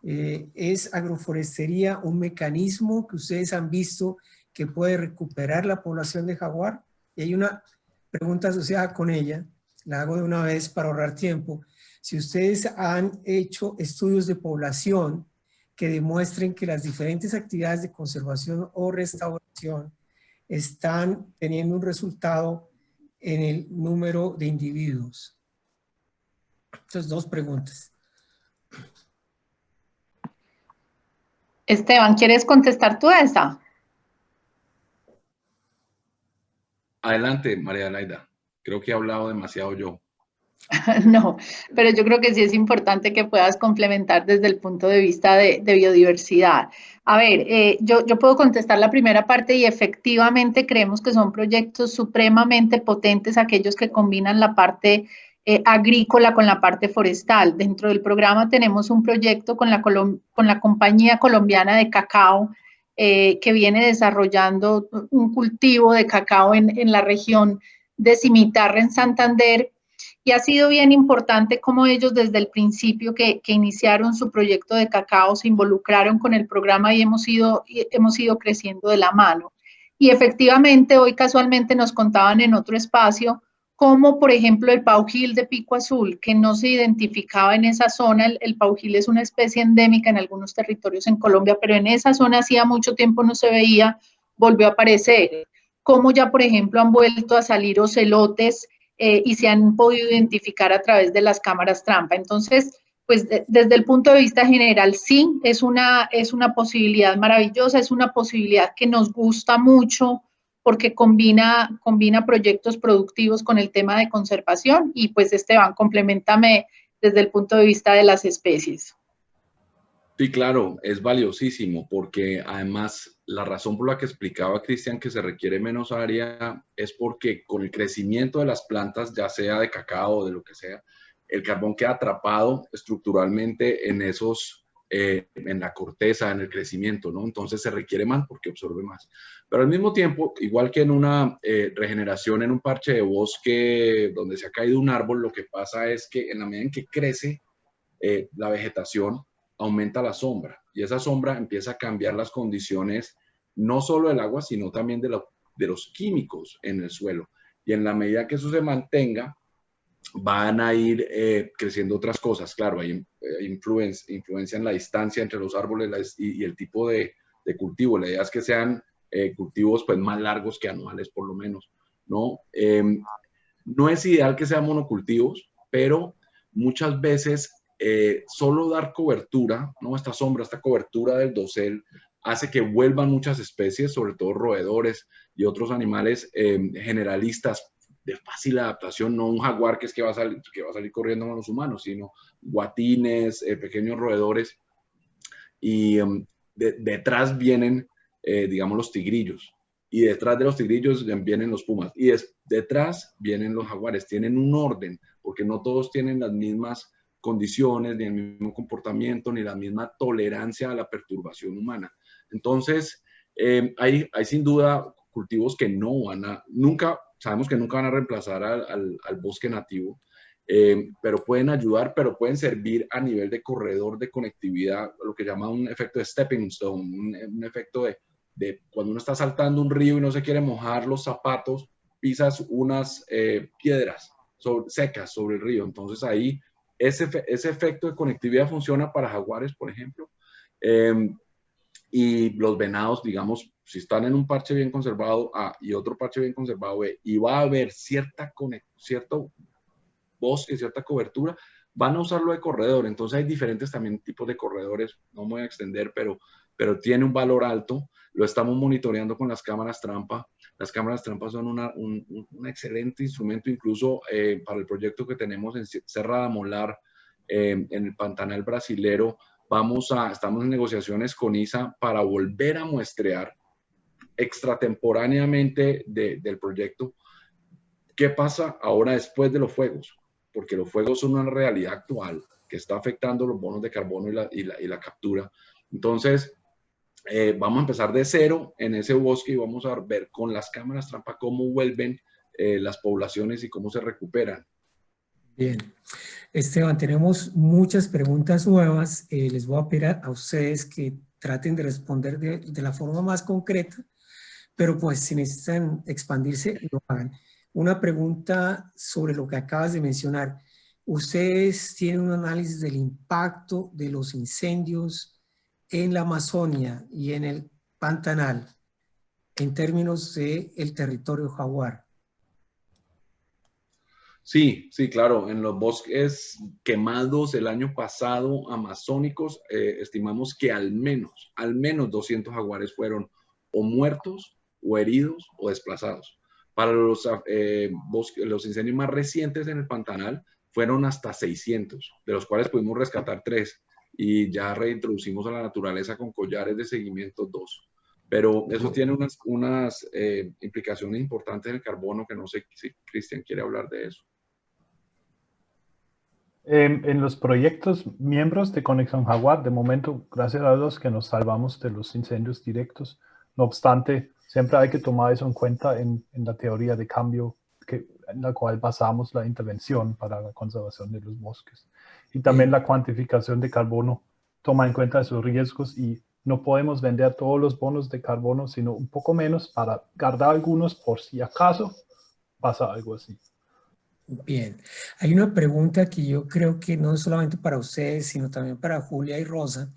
¿Es agroforestería un mecanismo que ustedes han visto que puede recuperar la población de jaguar? Y hay una pregunta asociada con ella, la hago de una vez para ahorrar tiempo. Si ustedes han hecho estudios de población que demuestren que las diferentes actividades de conservación o restauración están teniendo un resultado en el número de individuos. Entonces, dos preguntas. Esteban, ¿quieres contestar tú esa? Adelante, María Adelaida. Creo que he hablado demasiado yo. No, pero yo creo que sí es importante que puedas complementar desde el punto de vista de biodiversidad. A ver, yo puedo contestar la primera parte y efectivamente creemos que son proyectos supremamente potentes aquellos que combinan la parte agrícola con la parte forestal. Dentro del programa tenemos un proyecto con la compañía colombiana de cacao que viene desarrollando un cultivo de cacao en la región de Cimitarra en Santander. Y ha sido bien importante cómo ellos desde el principio que iniciaron su proyecto de cacao se involucraron con el programa y hemos ido creciendo de la mano. Y efectivamente hoy casualmente nos contaban en otro espacio como por ejemplo el paujil de pico azul, que no se identificaba en esa zona. El paujil es una especie endémica en algunos territorios en Colombia, pero en esa zona hacía mucho tiempo no se veía, volvió a aparecer. Como ya por ejemplo han vuelto a salir ocelotes y se han podido identificar a través de las cámaras trampa. Entonces, pues desde el punto de vista general, sí, es una posibilidad maravillosa, es una posibilidad que nos gusta mucho porque combina proyectos productivos con el tema de conservación y pues Esteban, complementame desde el punto de vista de las especies. Sí, claro, es valiosísimo porque además la razón por la que explicaba Cristian que se requiere menos área es porque con el crecimiento de las plantas, ya sea de cacao o de lo que sea, el carbón queda atrapado estructuralmente en en la corteza, en el crecimiento, ¿no? Entonces se requiere más porque absorbe más. Pero al mismo tiempo, igual que en una regeneración en un parche de bosque donde se ha caído un árbol, lo que pasa es que en la medida en que crece la vegetación, aumenta la sombra y esa sombra empieza a cambiar las condiciones no solo del agua, sino también de los químicos en el suelo. Y en la medida que eso se mantenga, van a ir creciendo otras cosas. Claro, hay influencia en la distancia entre los árboles y el tipo de cultivo. La idea es que sean cultivos pues, más largos que anuales, por lo menos, ¿no? No es ideal que sean monocultivos, pero muchas veces solo dar cobertura, ¿no? Esta sombra, esta cobertura del dosel, hace que vuelvan muchas especies, sobre todo roedores y otros animales generalistas de fácil adaptación, no un jaguar que va a salir corriendo con los humanos, sino guatines, pequeños roedores, y detrás vienen, digamos, los tigrillos, y detrás de los tigrillos vienen los pumas, y detrás vienen los jaguares. Tienen un orden, porque no todos tienen las mismas condiciones, ni el mismo comportamiento, ni la misma tolerancia a la perturbación humana. Entonces, hay sin duda cultivos que sabemos que nunca van a reemplazar al bosque nativo, pero pueden ayudar, pero pueden servir a nivel de corredor de conectividad, lo que llama un efecto de stepping stone, un efecto de cuando uno está saltando un río y no se quiere mojar los zapatos, pisas unas piedras secas sobre el río. Entonces ahí ese efecto de conectividad funciona para jaguares, por ejemplo, y los venados, digamos, si están en un parche bien conservado A y otro parche bien conservado B, y va a haber cierto bosque, cierta cobertura, van a usarlo de corredor. Entonces hay diferentes también tipos de corredores, no me voy a extender, pero tiene un valor alto. Lo estamos monitoreando con las cámaras trampa. Las cámaras trampa son un excelente instrumento, incluso para el proyecto que tenemos en Serra da Molar, en el Pantanal brasilero. Estamos en negociaciones con ISA para volver a muestrear extratemporáneamente del proyecto qué pasa ahora después de los fuegos, porque los fuegos son una realidad actual que está afectando los bonos de carbono y la captura. Entonces, vamos a empezar de cero en ese bosque y vamos a ver con las cámaras trampa cómo vuelven las poblaciones y cómo se recuperan. Bien. Esteban, tenemos muchas preguntas nuevas. Les voy a pedir a ustedes que traten de responder de la forma más concreta, pero pues si necesitan expandirse, lo hagan. Una pregunta sobre lo que acabas de mencionar. ¿Ustedes tienen un análisis del impacto de los incendios en la Amazonia y en el Pantanal en términos del territorio jaguar? Sí, claro. En los bosques quemados el año pasado, amazónicos, estimamos que al menos 200 jaguares fueron o muertos, o heridos, o desplazados. Para los incendios más recientes en el Pantanal, fueron hasta 600, de los cuales pudimos rescatar 3, y ya reintroducimos a la naturaleza con collares de seguimiento 2. Pero eso tiene unas implicaciones importantes en el carbono, que no sé si Cristian quiere hablar de eso. En los proyectos miembros de Conexión Jaguar, de momento, gracias a Dios que nos salvamos de los incendios directos. No obstante, siempre hay que tomar eso en cuenta en la teoría de cambio en la cual basamos la intervención para la conservación de los bosques. Y también la cuantificación de carbono toma en cuenta esos riesgos, y no podemos vender todos los bonos de carbono, sino un poco menos para guardar algunos por si acaso pasa algo así. Bien, hay una pregunta que yo creo que no es solamente para ustedes, sino también para Julia y Rosa.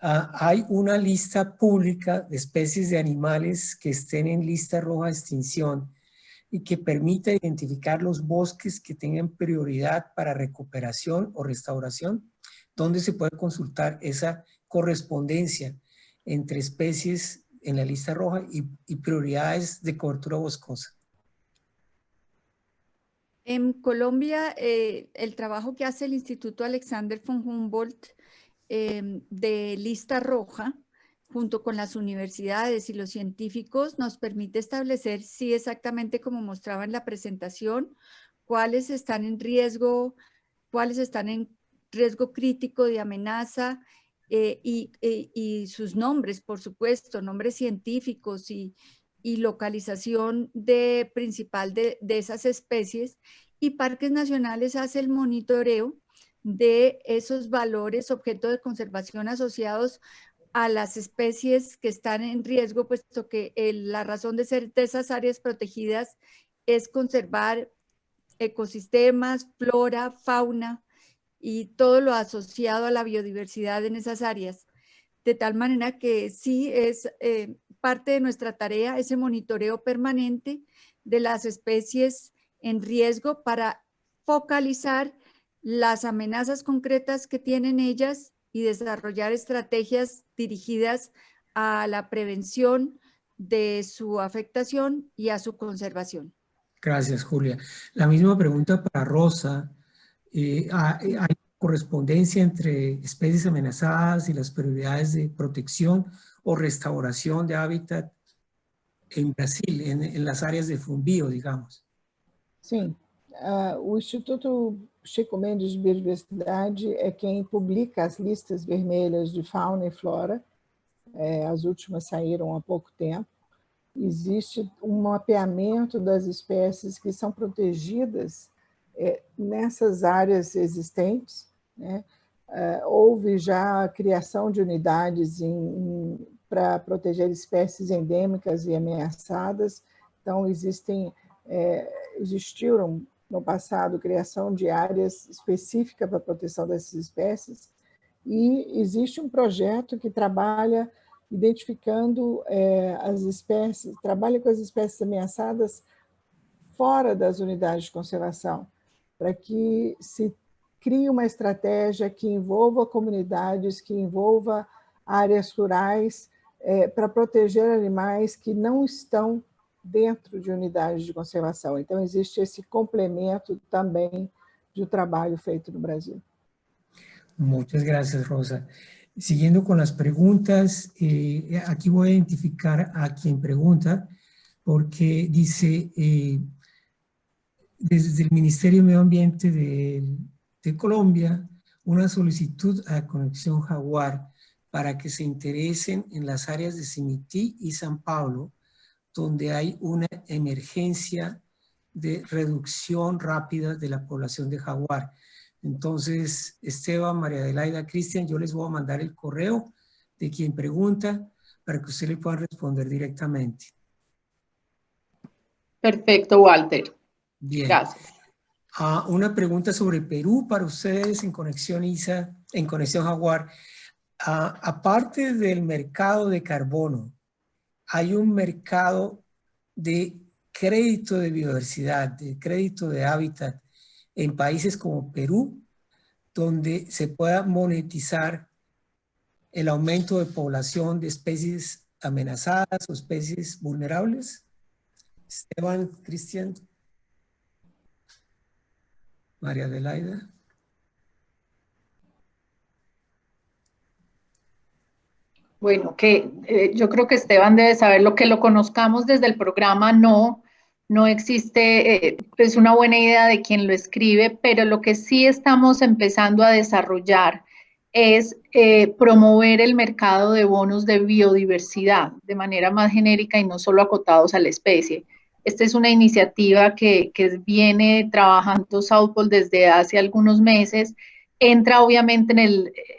Hay una lista pública de especies de animales que estén en lista roja de extinción y que permita identificar los bosques que tengan prioridad para recuperación o restauración, donde se puede consultar esa correspondencia entre especies en la lista roja y prioridades de cobertura boscosa. En Colombia, el trabajo que hace el Instituto Alexander von Humboldt de lista roja junto con las universidades y los científicos, nos permite establecer, sí, exactamente como mostraba en la presentación, cuáles están en riesgo crítico de amenaza, y sus nombres, por supuesto, nombres científicos y localización principal de esas especies. Y Parques Nacionales hace el monitoreo de esos valores objeto de conservación asociados a las especies que están en riesgo, puesto que la razón de ser de esas áreas protegidas es conservar ecosistemas, flora, fauna y todo lo asociado a la biodiversidad en esas áreas. De tal manera que sí es parte de nuestra tarea ese monitoreo permanente de las especies en riesgo para focalizar las amenazas concretas que tienen ellas y desarrollar estrategias dirigidas a la prevención de su afectación y a su conservación. Gracias, Julia. La misma pregunta para Rosa. ¿Hay correspondencia entre especies amenazadas y las prioridades de protección o restauración de hábitat en Brasil, en las áreas de Fumbio, digamos? Sim. O Instituto Chico Mendes de Biodiversidade é quem publica as listas vermelhas de fauna e flora. As últimas saíram há pouco tempo. Existe um mapeamento das espécies que são protegidas nessas áreas existentes, né? Houve já a criação de unidades para proteger espécies endêmicas e ameaçadas. Então, existiram no passado criação de áreas específicas para a proteção dessas espécies, e existe um projeto que trabalha identificando as espécies, trabalha com as espécies ameaçadas fora das unidades de conservação, para que se crie uma estratégia que envolva comunidades, que envolva áreas rurais, para proteger animais que não estão dentro de unidades de conservação. Então, existe esse complemento também do trabalho feito no Brasil. Muchas gracias, Rosa. Siguiendo con las preguntas, aquí voy a identificar a quien pregunta, porque dice, desde el Ministerio de Medio Ambiente de Colombia, una solicitud a Conexión Jaguar para que se interesen en las áreas de Simití y San Pablo, donde hay una emergencia de reducción rápida de la población de jaguar. Entonces, Esteban, María Adelaida, Cristian, yo les voy a mandar el correo de quien pregunta para que ustedes le puedan responder directamente. Perfecto, Walter. Bien. Gracias. Una pregunta sobre Perú para ustedes en Conexión ISA, en Conexión Jaguar. Aparte del mercado de carbono, hay un mercado de crédito de biodiversidad, de crédito de hábitat en países como Perú, donde se pueda monetizar el aumento de población de especies amenazadas o especies vulnerables. Esteban, Cristian, María Adelaida. Bueno, yo creo que Esteban debe saber lo que lo conozcamos desde el programa, no existe, es una buena idea de quien lo escribe, pero lo que sí estamos empezando a desarrollar es promover el mercado de bonos de biodiversidad de manera más genérica y no solo acotados a la especie. Esta es una iniciativa que viene trabajando South Pole desde hace algunos meses. Entra obviamente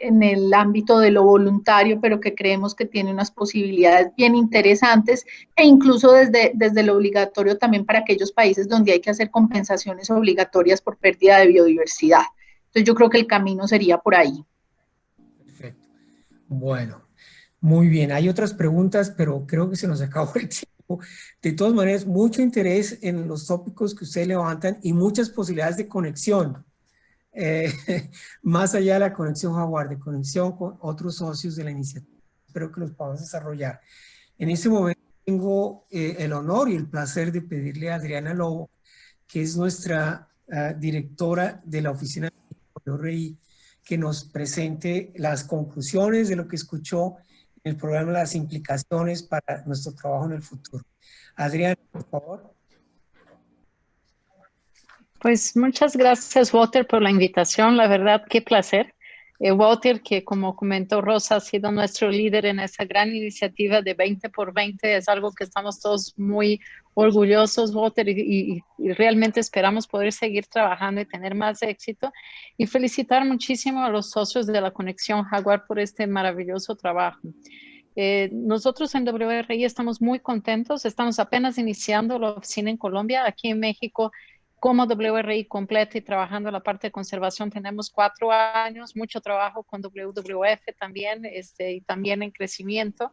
en el ámbito de lo voluntario, pero que creemos que tiene unas posibilidades bien interesantes, e incluso desde lo obligatorio también para aquellos países donde hay que hacer compensaciones obligatorias por pérdida de biodiversidad. Entonces yo creo que el camino sería por ahí. Perfecto. Bueno, muy bien. Hay otras preguntas, pero creo que se nos acabó el tiempo. De todas maneras, mucho interés en los tópicos que ustedes levantan y muchas posibilidades de conexión. Más allá de la Conexión Jaguar, de conexión con otros socios de la iniciativa. Espero que los podamos desarrollar. En este momento tengo el honor y el placer de pedirle a Adriana Lobo, que es nuestra directora de la Oficina de WRI, que nos presente las conclusiones de lo que escuchó el programa, las implicaciones para nuestro trabajo en el futuro. Adriana, por favor. Pues muchas gracias, Walter, por la invitación. La verdad, qué placer. Walter, que como comentó Rosa, ha sido nuestro líder en esa gran iniciativa de 20 por 20. Es algo que estamos todos muy orgullosos, Walter, y realmente esperamos poder seguir trabajando y tener más éxito. Y felicitar muchísimo a los socios de la Conexión Jaguar por este maravilloso trabajo. Nosotros en WRI estamos muy contentos. Estamos apenas iniciando la oficina en Colombia. Aquí en México, como WRI completa y trabajando en la parte de conservación, tenemos 4 años, mucho trabajo con WWF también, y también en crecimiento.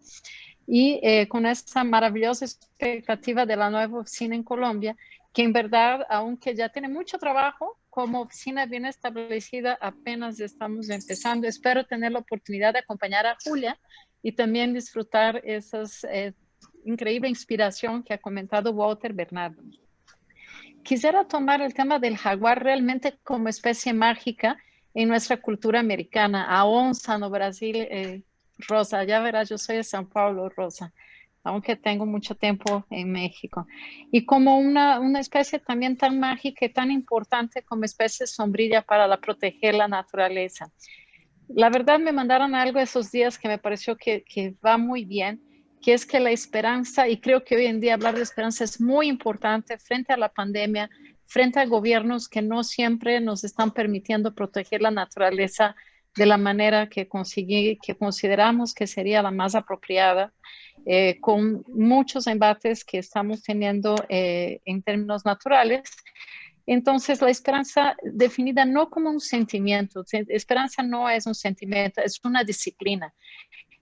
Y con esta maravillosa expectativa de la nueva oficina en Colombia, que en verdad, aunque ya tiene mucho trabajo, como oficina bien establecida, apenas estamos empezando. Espero tener la oportunidad de acompañar a Julia y también disfrutar esa increíble inspiración que ha comentado Walter Bernardo. Quisiera tomar el tema del jaguar realmente como especie mágica en nuestra cultura americana. A onça no Brasil, Rosa, ya verás, yo soy de São Paulo, Rosa, aunque tengo mucho tiempo en México. Y como una especie también tan mágica y tan importante como especie sombrilla para proteger la naturaleza. La verdad me mandaron algo esos días que me pareció que va muy bien, que es que la esperanza, y creo que hoy en día hablar de esperanza es muy importante frente a la pandemia, frente a gobiernos que no siempre nos están permitiendo proteger la naturaleza de la manera que consideramos que sería la más apropiada, con muchos embates que estamos teniendo en términos naturales. Entonces, la esperanza definida no como un sentimiento, esperanza no es un sentimiento, es una disciplina.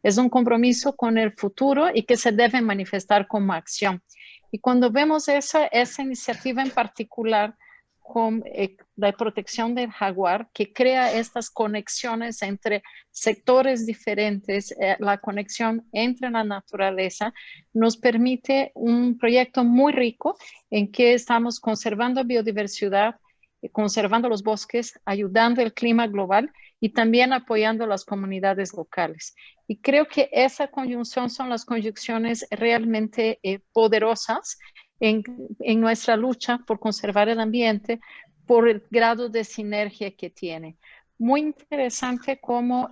Es un compromiso con el futuro y que se debe manifestar como acción. Y cuando vemos esa iniciativa en particular con la protección del jaguar, que crea estas conexiones entre sectores diferentes, la conexión entre la naturaleza, nos permite un proyecto muy rico en que estamos conservando biodiversidad, conservando los bosques, ayudando el clima global y también apoyando las comunidades locales. Y creo que esa conjunción son las conjunciones realmente poderosas en nuestra lucha por conservar el ambiente, por el grado de sinergia que tiene. Muy interesante cómo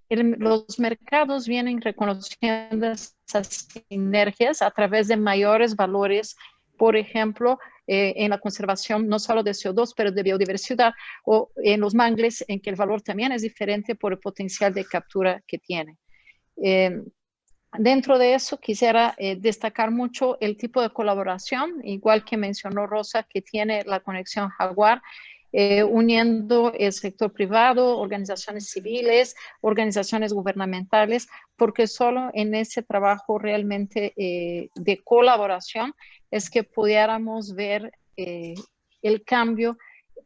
los mercados vienen reconociendo esas sinergias a través de mayores valores, por ejemplo, en la conservación no solo de CO2, pero de biodiversidad, o en los mangles, en que el valor también es diferente por el potencial de captura que tiene. Dentro de eso quisiera destacar mucho el tipo de colaboración, igual que mencionó Rosa, que tiene la Conexión Jaguar, uniendo el sector privado, organizaciones civiles, organizaciones gubernamentales, porque solo en ese trabajo realmente de colaboración es que pudiéramos ver el cambio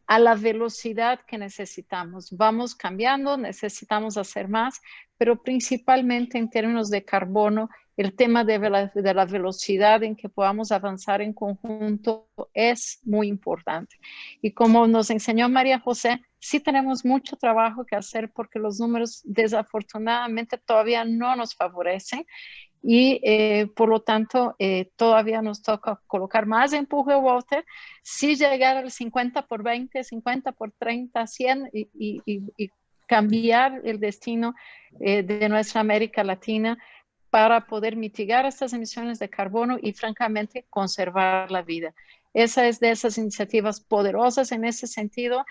a la velocidad que necesitamos. Vamos cambiando, necesitamos hacer más, pero principalmente en términos de carbono, el tema de la velocidad en que podamos avanzar en conjunto es muy importante. Y como nos enseñó María José, sí tenemos mucho trabajo que hacer porque los números desafortunadamente todavía no nos favorecen. Y por lo tanto todavía nos toca colocar más empuje, Walter, sí llegar al 50 por 20, 50 por 30, 100 y cambiar el destino de nuestra América Latina para poder mitigar estas emisiones de carbono y francamente conservar la vida. Esa es de esas iniciativas poderosas en ese sentido.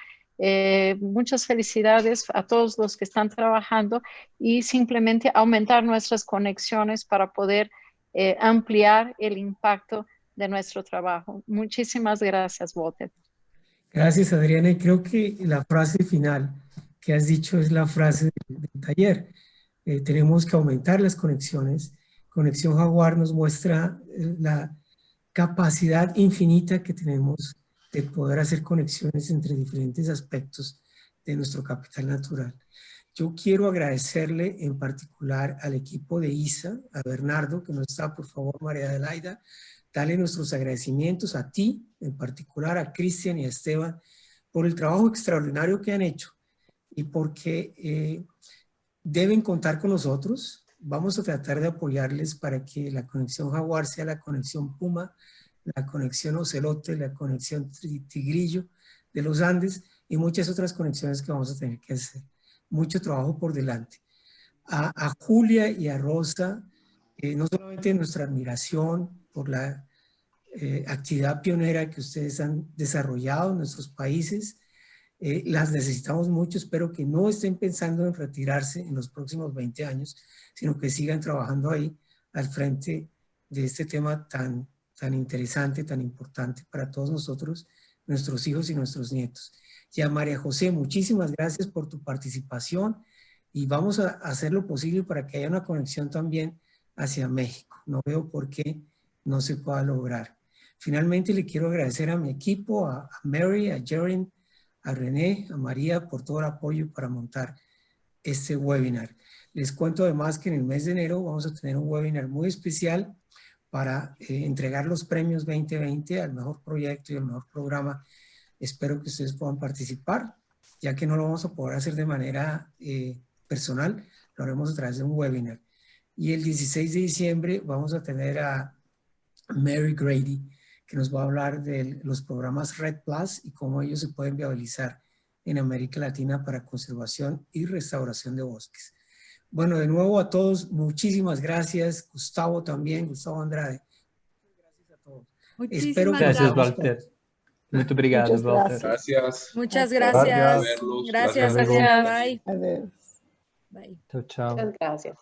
Muchas felicidades a todos los que están trabajando y simplemente aumentar nuestras conexiones para poder ampliar el impacto de nuestro trabajo. Muchísimas gracias, Walter. Gracias, Adriana. Y creo que la frase final que has dicho es la frase del taller. Tenemos que aumentar las conexiones. Conexión Jaguar nos muestra la capacidad infinita que tenemos de poder hacer conexiones entre diferentes aspectos de nuestro capital natural. Yo quiero agradecerle en particular al equipo de ISA, a Bernardo, que no está, por favor, María Adelaida, darle nuestros agradecimientos a ti, en particular a Cristian y a Esteban, por el trabajo extraordinario que han hecho y porque deben contar con nosotros. vamos a tratar de apoyarles para que la conexión Jaguar sea la conexión Puma, la conexión Ocelote, la conexión Tigrillo de los Andes y muchas otras conexiones que vamos a tener que hacer. Mucho trabajo por delante. A Julia y a Rosa, no solamente nuestra admiración por la actividad pionera que ustedes han desarrollado en nuestros países, las necesitamos mucho, espero que no estén pensando en retirarse en los próximos 20 años, sino que sigan trabajando ahí al frente de este tema tan interesante, tan importante para todos nosotros, nuestros hijos y nuestros nietos. Y a María José, muchísimas gracias por tu participación y vamos a hacer lo posible para que haya una conexión también hacia México. No veo por qué no se pueda lograr. Finalmente le quiero agradecer a mi equipo, a Mary, a Jaren, a René, a María por todo el apoyo para montar este webinar. Les cuento además que en el mes de enero vamos a tener un webinar muy especial para entregar los premios 2020 al mejor proyecto y al mejor programa. Espero que ustedes puedan participar, ya que no lo vamos a poder hacer de manera personal, lo haremos a través de un webinar. Y el 16 de diciembre vamos a tener a Mary Grady, que nos va a hablar de los programas Red Plus y cómo ellos se pueden viabilizar en América Latina para conservación y restauración de bosques. Bueno, de nuevo a todos, muchísimas gracias. Gustavo también, Gustavo Andrade. Gracias a todos. Muchísimas gracias, Walter. Muito obrigado, Walter. Gracias. Muchas gracias. Verlos. Gracias, Gracias. Adriana. Bye. Adeus. Bye. Tchau, tchau. Muchas gracias.